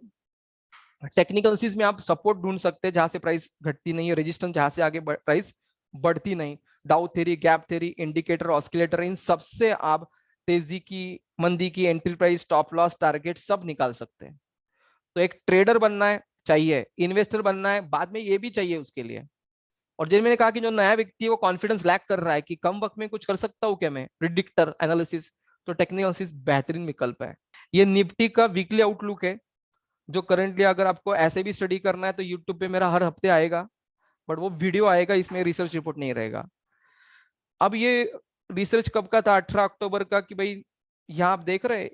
टेक्निकल एनालिसिस में आप सपोर्ट ढूंढ सकते हैं जहां से प्राइस घटती नहीं है, रेजिस्टेंस जहां से आगे प्राइस बढ़ती नहीं। Dow theory, gap theory, indicator, oscillator, इन सबसे आप तेजी की, मंदी की, entry price, stop loss, target सब निकाल सकते हैं। तो एक ट्रेडर बनना है चाहिए, इन्वेस्टर बनना है बाद में, ये भी चाहिए उसके लिए। और जैसे मैंने कहा कि जो नया व्यक्ति है वो कॉन्फिडेंस लैक कर रहा है कि कम वक्त में कुछ कर सकता हूँ क्या मैं, प्रिडिक्टर एनालिसिस, तो टेक्निकल एनालिसिस बेहतरीन विकल्प है। ये निफ्टी का वीकली आउटलुक है। जो करंटली अगर आपको ऐसे भी स्टडी करना है तो यूट्यूब पे मेरा हर हफ्ते आएगा, बट वो वीडियो आएगा, इसमें रिसर्च रिपोर्ट नहीं रहेगा। अब ये रिसर्च कब का था? 18 अक्टूबर का, कि भाई यहाँ आप देख रहे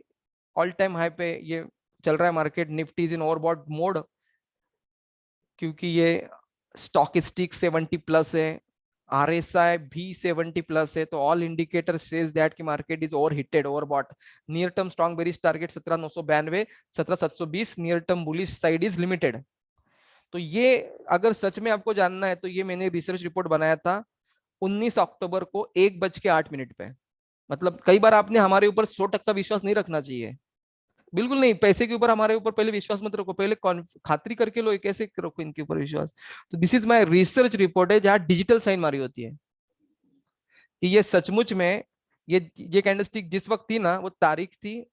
ऑल टाइम हाई पे ये चल रहा है market, Nifty is in overbought mode, क्योंकि ये स्टॉकिस्टिक 70 प्लस है, आरएसआई भी 70 प्लस है, तो ऑल इंडिकेटर सेज दैट कि market is over heated, overbought. Near term strong bearish target 17,992, 17,720, near term bullish side is limited. तो ये अगर सच में आपको जानना है तो ये मैंने रिसर्च रिपोर्ट बनाया था 19 अक्टूबर को 1:08 पे। मतलब कई बार आपने हमारे ऊपर 100% विश्वास नहीं रखना चाहिए, बिल्कुल नहीं। पैसे के ऊपर हमारे ऊपर पहले विश्वास मत रखो, पहले खातरी करके लो, कैसे रखो इनके ऊपर विश्वास। तो this is my research report है, जहां डिजिटल साइन मारी होती है कि ये सचमुच में ये कैंडलस्टिक जिस वक्त थी ना, वो तारीख थी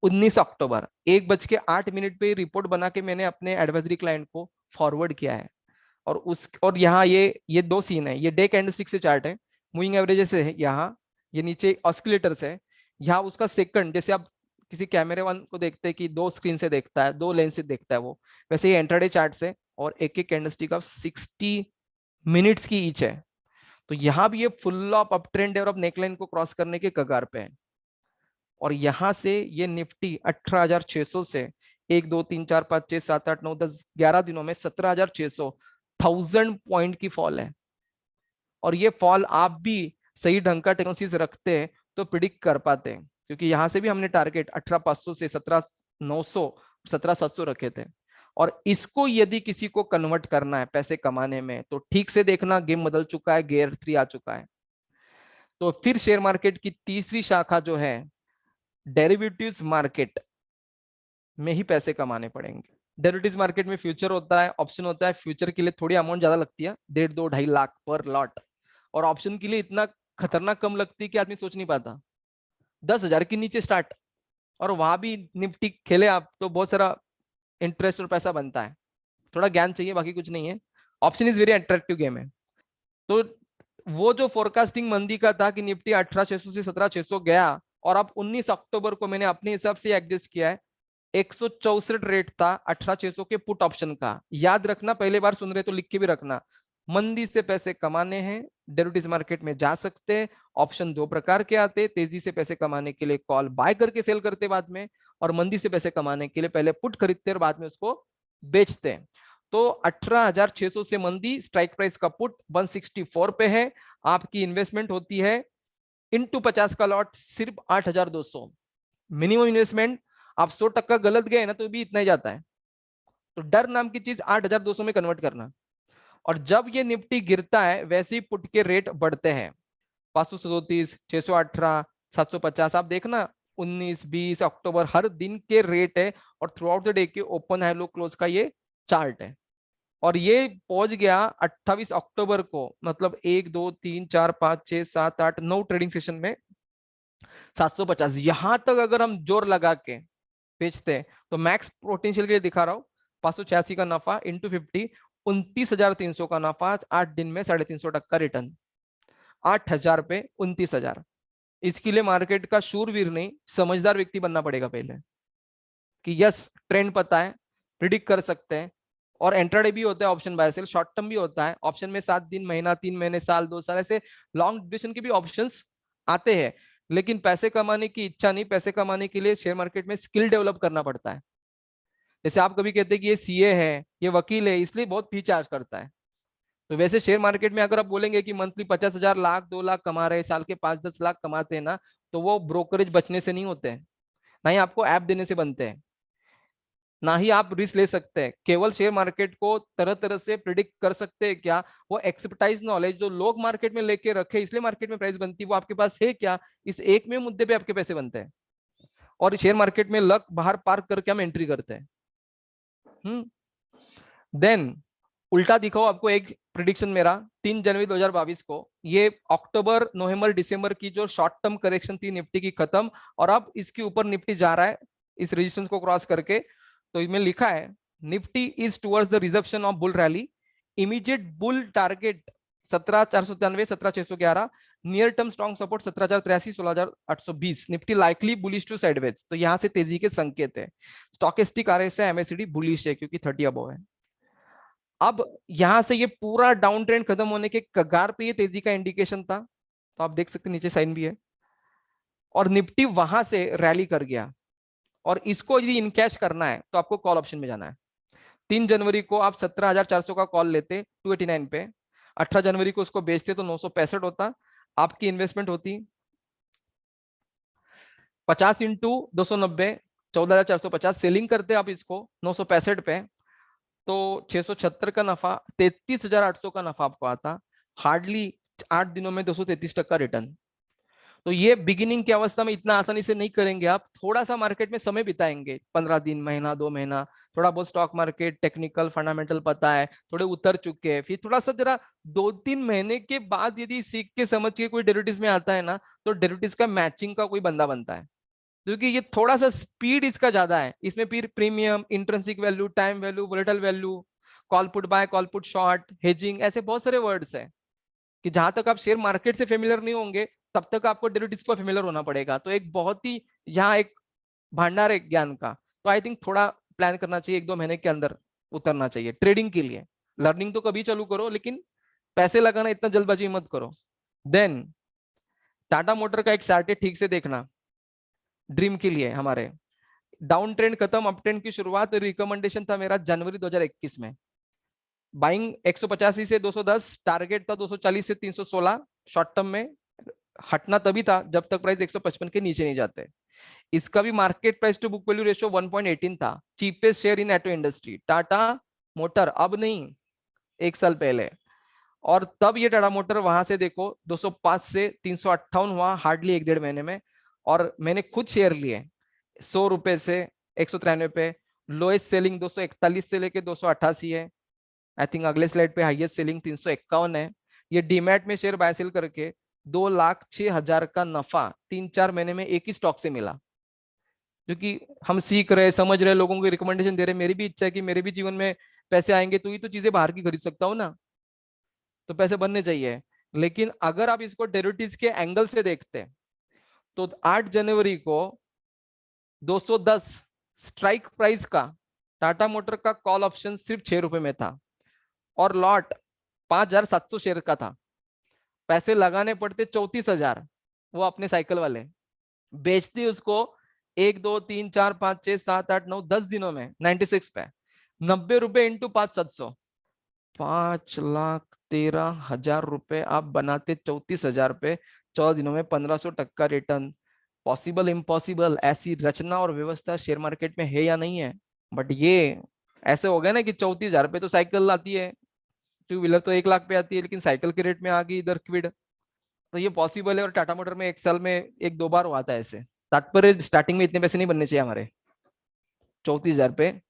19 अक्टूबर 1:08 पे रिपोर्ट बना के मैंने अपने एडवाइजरी क्लाइंट को फॉरवर्ड किया है। और यहाँ ये दो सीन है, ये डे कैंडलस्टिक से चार्ट है, मूविंग एवरेजेस है यहाँ, ये नीचे ऑस्किलेटर्स है, यहाँ उसका सेकंड, जैसे आप किसी कैमरे वन को देखते हैं कि दो स्क्रीन से देखता है, दो लेंस से देखता है वो, वैसे ये इंट्राडे चार्ट से, और एक एक कैंडलस्टिक ऑफ 60 मिनट्स की ईच है। तो यहाँ भी ये फुल ऑफ अप ट्रेंड है और अब नेकलाइन को क्रॉस करने के कगार पे है। और यहां से ये निफ्टी 18,600 से 1 2 3 4 5 6 7 8 9 10 11 दिनों में 17,600 1000 पॉइंट की फॉल है। और ये फॉल आप भी सही ढंग का टेक्नोसिस रखते हैं तो प्रिडिक्ट कर पाते हैं, क्योंकि यहां से भी हमने टारगेट 18,500 से 17,900 17,700 रखे थे। और इसको यदि किसी को कन्वर्ट करना है पैसे कमाने में, तो ठीक से देखना, गेम बदल चुका है, गियर 3 आ चुका है। तो फिर शेयर मार्केट की तीसरी शाखा जो है डेरिवेटिव्स मार्केट में ही पैसे कमाने पड़ेंगे। डेरिवेटिव्स मार्केट में फ्यूचर होता है, ऑप्शन होता है। फ्यूचर के लिए थोड़ी अमाउंट ज्यादा लगती है, 1.5 2 2.5 लाख पर लॉट, और ऑप्शन के लिए इतना खतरनाक कम लगती है कि आदमी सोच नहीं पाता। 10,000 के नीचे स्टार्ट, और वहां भी निफ्टी खेले आप तो बहुत सारा इंटरेस्ट और पैसा बनता है, थोड़ा ज्ञान चाहिए, बाकी कुछ नहीं है। Option is very attractive game है। तो वो जो फोरकास्टिंग मंदी का था कि निफ्टी 18,600 से 17,600 गया, और अब 19 अक्टूबर को मैंने अपने हिसाब से एडजस्ट किया है, 164 रेट था 18,600 के पुट ऑप्शन का। याद रखना, पहले बार सुन रहे तो लिख के भी रखना, मंदी से पैसे कमाने हैं डेरिवेटिव्स मार्केट में जा सकते हैं। ऑप्शन दो प्रकार के आते हैं, तेजी से पैसे कमाने के लिए कॉल बाय करके सेल करते बाद में, और मंदी से पैसे कमाने के लिए पहले पुट खरीदते और बाद में उसको बेचते हैं। तो 18,600 से मंदी, स्ट्राइक प्राइस का पुट 164 पे है, आपकी इन्वेस्टमेंट होती है इनटू 50 का लॉट सिर्फ 8,200 मिनिमम इन्वेस्टमेंट। आप 100% गलत गए ना तो भी इतना ही जाता है। तो डर नाम की चीज 8,200 में कन्वर्ट करना। और जब ये निफ्टी गिरता है वैसे ही पुट के रेट बढ़ते हैं, 537, 618, 750। आप देखना 19 20 अक्टूबर हर दिन के रेट है, और थ्रू आउट द डे के ओपन हाई लो क्लोज का ये चार्ट है। और ये पहुंच गया 28 अक्टूबर को, मतलब 1 2 3 4 5 6 7 8 9 ट्रेडिंग सेशन में 750। यहां तक अगर हम जोर लगा के बेचते हैं तो मैक्स पोटेंशियल के लिए दिखा रहा हूं, 586 का नफा इंटू 50, 29,300 का नफा, 8 दिन में 350% रिटर्न, 8,000 पे 29,000। इसके लिए मार्केट का शूरवीर नहीं, समझदार व्यक्ति बनना पड़ेगा पहले, कि यस ट्रेंड पता है, प्रिडिक्ट कर सकते हैं। और एंट्राडे भी होता है option buy sell, short term भी होता है ऑप्शन में, 7 दिन, महीना, 3 महीने, साल, 2 साल, ऐसे लॉन्ग ड्यूरेशन के भी ऑप्शंस आते हैं। लेकिन पैसे कमाने की इच्छा नहीं, पैसे कमाने के लिए शेयर मार्केट में स्किल डेवलप करना पड़ता है। जैसे आप कभी कहते हैं कि ये सीए है, ये वकील है, इसलिए बहुत फी चार्ज करता है। तो वैसे शेयर मार्केट में अगर आप बोलेंगे कि मंथली 50,000 लाख 2 लाख कमा रहे, साल के 5-10 लाख कमाते हैं ना, तो वो ब्रोकरेज बचने से नहीं होते हैं, ना ही आपको ऐप देने से बनते हैं, ना ही आप रिस्क ले सकते हैं। केवल शेयर मार्केट को तरह तरह से प्रिडिक्ट कर सकते हैं क्या, वो एक्सपर्टाइज नॉलेज जो लोग मार्केट में लेके रखे इसलिए मार्केट में प्राइस बनती है, वो आपके पास है क्या? इस एक में मुद्दे पे आपके पैसे बनते हैं। और शेयर मार्केट में लक बाहर पार्क करके हम एंट्री करते हैं। देन उल्टा दिखाओ आपको एक प्रिडिक्शन मेरा 3 जनवरी 2022 को, ये अक्टूबर नवंबर दिसंबर की जो शॉर्ट टर्म करेक्शन थी निफ्टी की खत्म, और अब इसके ऊपर निफ्टी जा रहा है इस रेजिस्टेंस को क्रॉस करके। तो इसमें लिखा है Nifty is towards the reservation of bull rally, immediate bull target 17,493, 17,611, near term strong support 17,083, 16,820, Nifty likely bullish to sideways, तो यहाँ से तेजी के संकेत है। स्टॉकेस्टिक आरएसआई एमएसीडी बुलिश है क्योंकि 30 अबव है। अब यहां से ये पूरा डाउन ट्रेंड खत्म होने के कगार पे ये तेजी का इंडिकेशन था, तो आप देख सकते नीचे साइन भी है, और निफ्टी वहां से रैली कर गया। और इसको यदि इनकैश करना है तो आपको कॉल ऑप्शन में जाना है। 3 जनवरी को आप 17,400 का कॉल लेते 289 पे, 18 जनवरी को उसको बेचते तो 965 होता, आपकी इन्वेस्टमेंट होती 50 इंटू 290, 14,450, सेलिंग करते आप इसको 965 पे, तो 676 का नफा, 33,800 का नफा आपको आता, हार्डली 8 दिनों में 233% का रिटर्न। तो ये बिगिनिंग की अवस्था में इतना आसानी से नहीं करेंगे आप, थोड़ा सा मार्केट में समय बिताएंगे, 15 दिन, महीना, 2 महीना, थोड़ा बहुत स्टॉक मार्केट टेक्निकल फंडामेंटल पता है, थोड़े उतर चुके हैं, फिर थोड़ा सा जरा 2-3 महीने के बाद यदि सीख के समझ के कोई डेरिवेटिव्स में आता है ना, तो डेरिवेटिव्स का मैचिंग का कोई बंदा बनता है, क्योंकि ये थोड़ा सा स्पीड इसका ज्यादा है, इसमें फिर premium, intrinsic value, time value, volatile value, call put buy, call put short, hedging, ऐसे बहुत सारे वर्ड्स है कि जहां तक आप शेयर मार्केट से फेमिलियर नहीं होंगे तब तक आपको डेरिवेटिव्स पर फेमिलियर होना पड़ेगा। तो एक बहुत ही यहाँ एक भंडार है ज्ञान का। तो आई थिंक थोड़ा प्लान करना चाहिए, 1-2 महीने के अंदर उतरना चाहिए ट्रेडिंग के लिए। लर्निंग तो कभी चालू करो, लेकिन पैसे लगाना इतना जल्दबाजी मत करो। देन टाटा मोटर का एक चार्ट है, ठीक से देखना, ड्रीम के लिए हमारे डाउन ट्रेंड खत्म, अप ट्रेंड की शुरुआत, रिकमेंडेशन था मेरा जनवरी 2021 में, बाइंग 185 से 210, टारगेट था 240 से 316 शॉर्ट टर्म में, हटना तभी था जब तक प्राइस 155 के नीचे नहीं जाते। इसका भी market price to book value ratio 1.18 था, cheapest share in auto industry Tata motor, अब नहीं, 1 साल पहले। और तब ये टाटा मोटर वहां से देखो 205 से 358 हुआ हार्डली 1-1.5 महीने में, और मैंने खुद शेयर लिए 100 रुपए से 193 पे, लोएस्ट सेलिंग 241 से लेके 288 है, आई थिंक अगले स्लाइड पे हाईएस्ट सेलिंग 351 है। ये डीमैट में शेयर बाय सेल करके 2,06,000 का नफा 3-4 महीने में एक ही स्टॉक से मिला। क्योंकि हम सीख रहे, समझ रहे, लोगों को रिकमेंडेशन दे रहे, मेरी भी इच्छा है कि मेरे भी जीवन में पैसे आएंगे तो ही तो चीजें बाहर की खरीद सकता हूँ ना, तो पैसे बनने चाहिए। लेकिन अगर आप इसको डेरिवेटिव्स के एंगल से देखते हैं तो 8 जनवरी को 210 स्ट्राइक प्राइस का टाटा मोटर का कॉल ऑप्शन सिर्फ 6 रुपए में था, और लॉट 5,700 शेयर का था, पैसे लगाने पड़ते 34,000, वो अपने साइकिल वाले बेचते उसको 1, 2, 3, 4, 5, 6, 7, 8, 9, 10 दिनों में 96 पे, 90 रुपए इंटू 5,700, 5,13,000 रुपए आप बनाते 34,000 पे, 14 दिनों में 1,500% का रिटर्न। पॉसिबल इम्पॉसिबल, ऐसी रचना और व्यवस्था शेयर मार्केट में है या नहीं है? बट ये ऐसे हो गया ना कि 34,000 पे तो साइकिल आती है, टू व्हीलर तो 1 लाख पे आती है, लेकिन साइकिल के रेट में आ गई इधर क्विड। तो ये पॉसिबल है, और टाटा मोटर में 1 साल में 1-2 बार हुआ था ऐसे। तात्पर्य स्टार्टिंग में इतने पैसे नहीं बनने चाहिए हमारे, 34,000 पे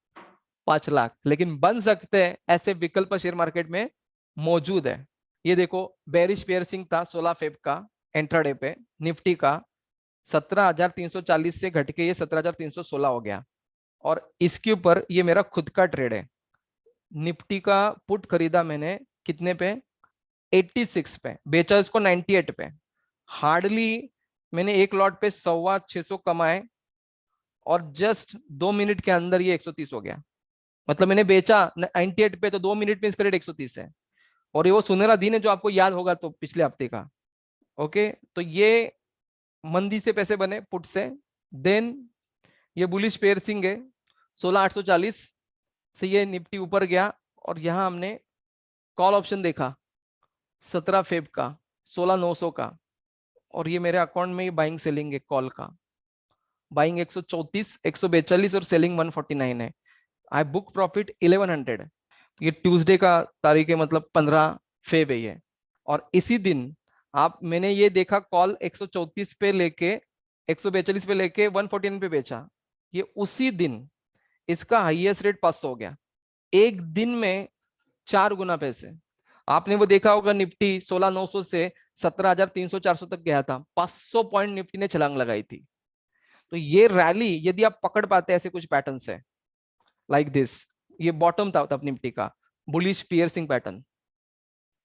5 लाख, लेकिन बन सकते हैं, ऐसे विकल्प शेयर मार्केट में मौजूद है। ये देखो बेरिश पेयरसिंग था 16 फेब का इंट्राडे पे, निफ्टी का 17,340 से घट के ये 17,316 हो गया, और इसके ऊपर ये मेरा खुद का ट्रेड है। निफ्टी का पुट खरीदा मैंने कितने पे, 86 पे, बेचा इसको 98 पे, हार्डली मैंने एक लॉट पे 625 कमाए, और जस्ट 2 मिनट के अंदर ये 130 हो गया। मतलब मैंने बेचा 98 पे, तो 2 मिनट में इसका रेट 130 है, और ये वो सुनहरा दिन है जो आपको याद होगा तो पिछले हफ्ते का। ओके, तो ये मंदी से पैसे बने पुट से। देन ये बुलिश पेयरसिंग है, 16,840 से ये निफ्टी ऊपर गया, और यहां हमने कॉल ऑप्शन देखा 17 फेब का 16,900 का, और ये मेरे अकाउंट में बाइंग सेलिंग है कॉल का, बाइंग 134, 142 और सेलिंग 149 है। I book profit 1100। ये ट्यूसडे का तारीख है, मतलब 15 फेब है ये, और इसी दिन आप मैंने ये देखा कॉल 134 पे लेके 142 पे लेके 149 पे बेचा, ये उसी दिन इसका हाईएस्ट रेट 500 हो गया, एक दिन में 4 गुना पैसे। आपने वो देखा होगा निफ्टी 16,900 से 17,300-400 तक गया था, 500 पॉइंट निफ्टी ने छलांग लगाई थी। तो ये रैली यदि आप पकड़ पाते ऐसे कुछ पैटर्न से, लाइक दिस, ये बॉटम था तब निफ्टी का, bullish piercing pattern,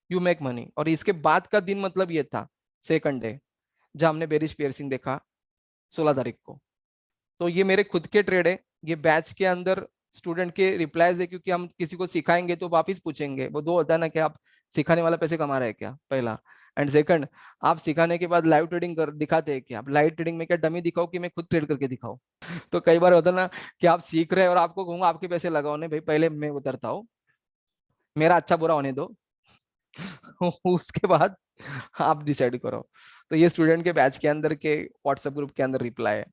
you make money. और इसके बाद का दिन मतलब ये था, सेकंड डे, जहां हमने बेरिश पियर्सिंग देखा 16 तारीख को। तो ये मेरे खुद के ट्रेड है, ये बैच के अंदर स्टूडेंट के रिप्लाईज है, क्योंकि हम किसी को सिखाएंगे तो वापिस पूछेंगे। वो दो होता है ना कि आप सिखाने वाला पैसे कमा रहे हैं क्या, पहला। एंड सेकंड, आप सिखाने के बाद लाइव ट्रेडिंग कर दिखाते हैं क्या। आप लाइव ट्रेडिंग में क्या डमी दिखाओ कि मैं खुद ट्रेड करके दिखाऊं। तो कई बार होता है ना कि आप सीख रहे हैं और आपको कहूंगा आपके पैसे लगाओ, नहीं भाई पहले मैं उतरता हूँ, मेरा अच्छा बुरा होने दो उसके बाद आप डिसाइड करो। तो ये स्टूडेंट के बैच के अंदर के व्हाट्सएप ग्रुप के अंदर रिप्लाई है।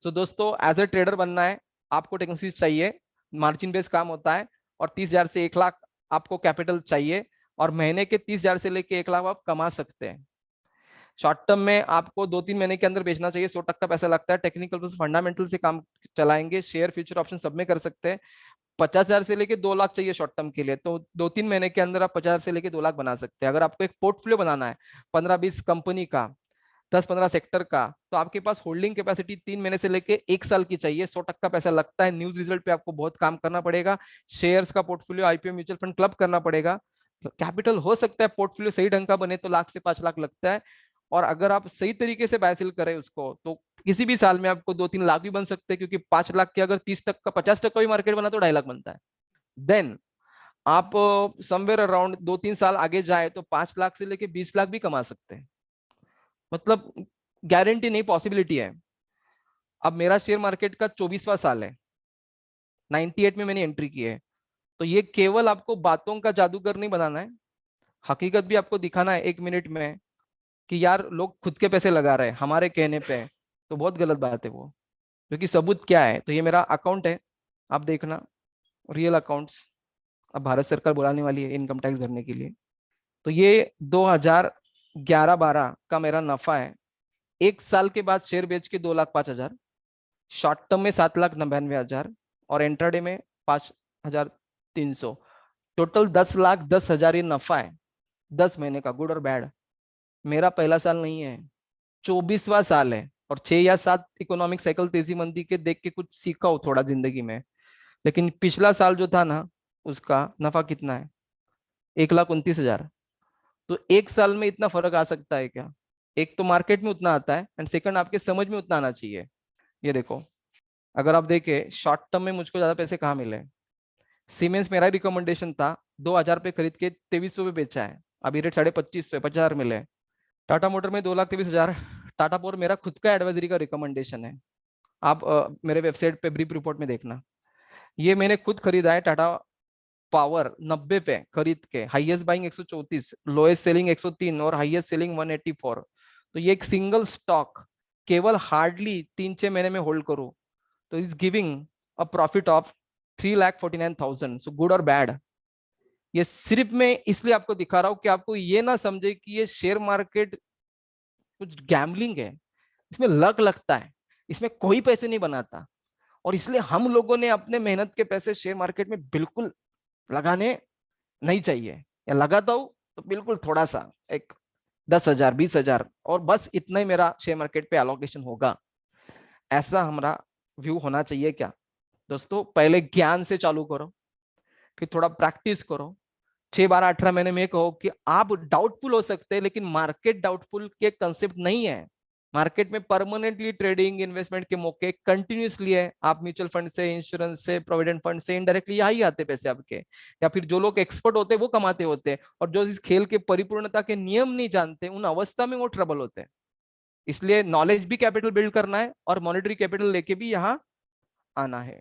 तो दोस्तों, एज ए ट्रेडर बनना है, आपको टेक्निक्स चाहिए, मार्जिन बेस्ड काम होता है, और 30,000 से 1 लाख आपको कैपिटल चाहिए, और महीने के 30,000 से लेके 1 लाख आप कमा सकते हैं। शॉर्ट टर्म में आपको 2-3 महीने के अंदर बेचना चाहिए, 100% पैसा लगता है। टेक्निकल प्लस फंडामेंटल से काम चलाएंगे, शेयर फ्यूचर ऑप्शन सब में कर सकते हैं। 50,000 से लेके 2 लाख चाहिए शॉर्ट टर्म के लिए, तो 2-3 महीने के अंदर आप 50,000 से लेके 2 लाख बना सकते हैं। अगर आपको एक पोर्टफोलियो बनाना है 15-20 कंपनी का, 10-15 सेक्टर का, तो आपके पास होल्डिंग कैपेसिटी 3 महीने से लेके 1 साल की चाहिए। 100% पैसा लगता है। न्यूज रिजल्ट पे आपको बहुत काम करना पड़ेगा। शेयर्स का portfolio, IPO, mutual fund club करना पड़ेगा। कैपिटल हो सकता है पोर्टफोलियो सही ढंग का बने तो 1 लाख से 5 लाख लगता है। और अगर आप सही तरीके से बाय सेल करें उसको, तो किसी भी साल में आपको 2-3 लाख भी बन सकते हैं, क्योंकि 5 लाख के अगर 30% 50% भी मार्केट बना तो 2.5 लाख बनता है। देन आप समवेयर अराउंड 2-3 साल आगे जाए तो 5 लाख से लेके 20 लाख भी कमा सकते हैं। मतलब गारंटी नहीं, पॉसिबिलिटी है। अब मेरा शेयर मार्केट का 24वां साल है, 98 में मैंने एंट्री की है। तो ये केवल आपको बातों का जादूगर नहीं बनाना है, हकीकत भी आपको दिखाना है 1 मिनट में कि यार लोग खुद के पैसे लगा रहे हैं हमारे कहने पे। तो बहुत गलत बात है वो, क्योंकि सबूत क्या है। तो ये मेरा अकाउंट है, आप देखना, रियल अकाउंट्स। अब भारत सरकार बुलाने वाली है इनकम टैक्स भरने के लिए। तो ये 2011-12 का मेरा नफा है। 1 साल के बाद शेयर बेच के 2,05,000, शॉर्ट टर्म में 7,99,000, और इंट्राडे में 5,300, टोटल 10,10,000 ये नफा है 10 महीने का, गुड और बैड। मेरा पहला साल नहीं है, 24वां साल है। और 6 या 7 इकोनॉमिक साइकिल तेजी मंदी के देख के कुछ सीखा हो थोड़ा जिंदगी में। लेकिन पिछला साल जो था ना, उसका नफा कितना है, 1,29,000। तो 1 साल में इतना फर्क आ सकता है क्या? एक तो मार्केट में उतना आता है, एंड सेकंड आपके समझ में उतना आना चाहिए। ये देखो, अगर आप देखें शॉर्ट टर्म में मुझको ज्यादा पैसे कहाँ मिले। सीमेंस मेरा रिकमेंडेशन था, 2,000 पे खरीद के 2,300 पे बेचा है, अभी रेट 2,2500, 50,000 मिले। टाटा मोटर में 2,23,000, टाटा पावर मेरा खुद का एडवाइजरी का रिकमेंडेशन है। आप मेरे वेबसाइट पे ब्रीफ रिपोर्ट में देखना। ये मैंने खुद खरीदा है, टाटा पावर 90 पे खरीद के, हाईएस्ट बाइंग 134, लोएस्ट सेलिंग 103, और हाईएस्ट सेलिंग 184। तो ये एक सिंगल स्टॉक केवल हार्डली 3-6 महीने में होल्ड करो तो is giving a profit of 3,49,000। So good और बैड, ये सिर्फ मैं इसलिए आपको दिखा रहा हूं कि आपको ये ना समझे कि ये शेयर मार्केट कुछ गैम्बलिंग है। इसमें लक लगता है, इसमें कोई पैसे नहीं बनाता। और इसलिए हम लोगों ने अपने मेहनत के पैसे शेयर मार्केट में बिल्कुल लगाने नहीं चाहिए, या लगाता हूं तो बिल्कुल थोड़ा सा, एक 10,000 20,000, और बस इतना ही मेरा शेयर मार्केट पे एलोकेशन होगा। ऐसा हमारा व्यू होना चाहिए क्या दोस्तों? पहले ज्ञान से चालू करो, फिर थोड़ा प्रैक्टिस करो। 6, 12, 18 महीने में कहो कि आप डाउटफुल हो सकते हैं, लेकिन मार्केट डाउटफुल के कंसेप्ट नहीं है। मार्केट में परमानेंटली ट्रेडिंग इन्वेस्टमेंट के मौके कंटिन्यूसली है। आप म्यूचुअल फंड से, इंश्योरेंस से, प्रोविडेंट फंड से इनडायरेक्टली यही आते पैसे आपके, या फिर जो लोग एक्सपर्ट होते हैं वो कमाते होते हैं, और जो इस खेल के परिपूर्णता के नियम नहीं जानते उन अवस्था में वो ट्रबल होते हैं। इसलिए नॉलेज भी कैपिटल बिल्ड करना है, और मॉनेटरी कैपिटल लेके भी यहाँ आना है।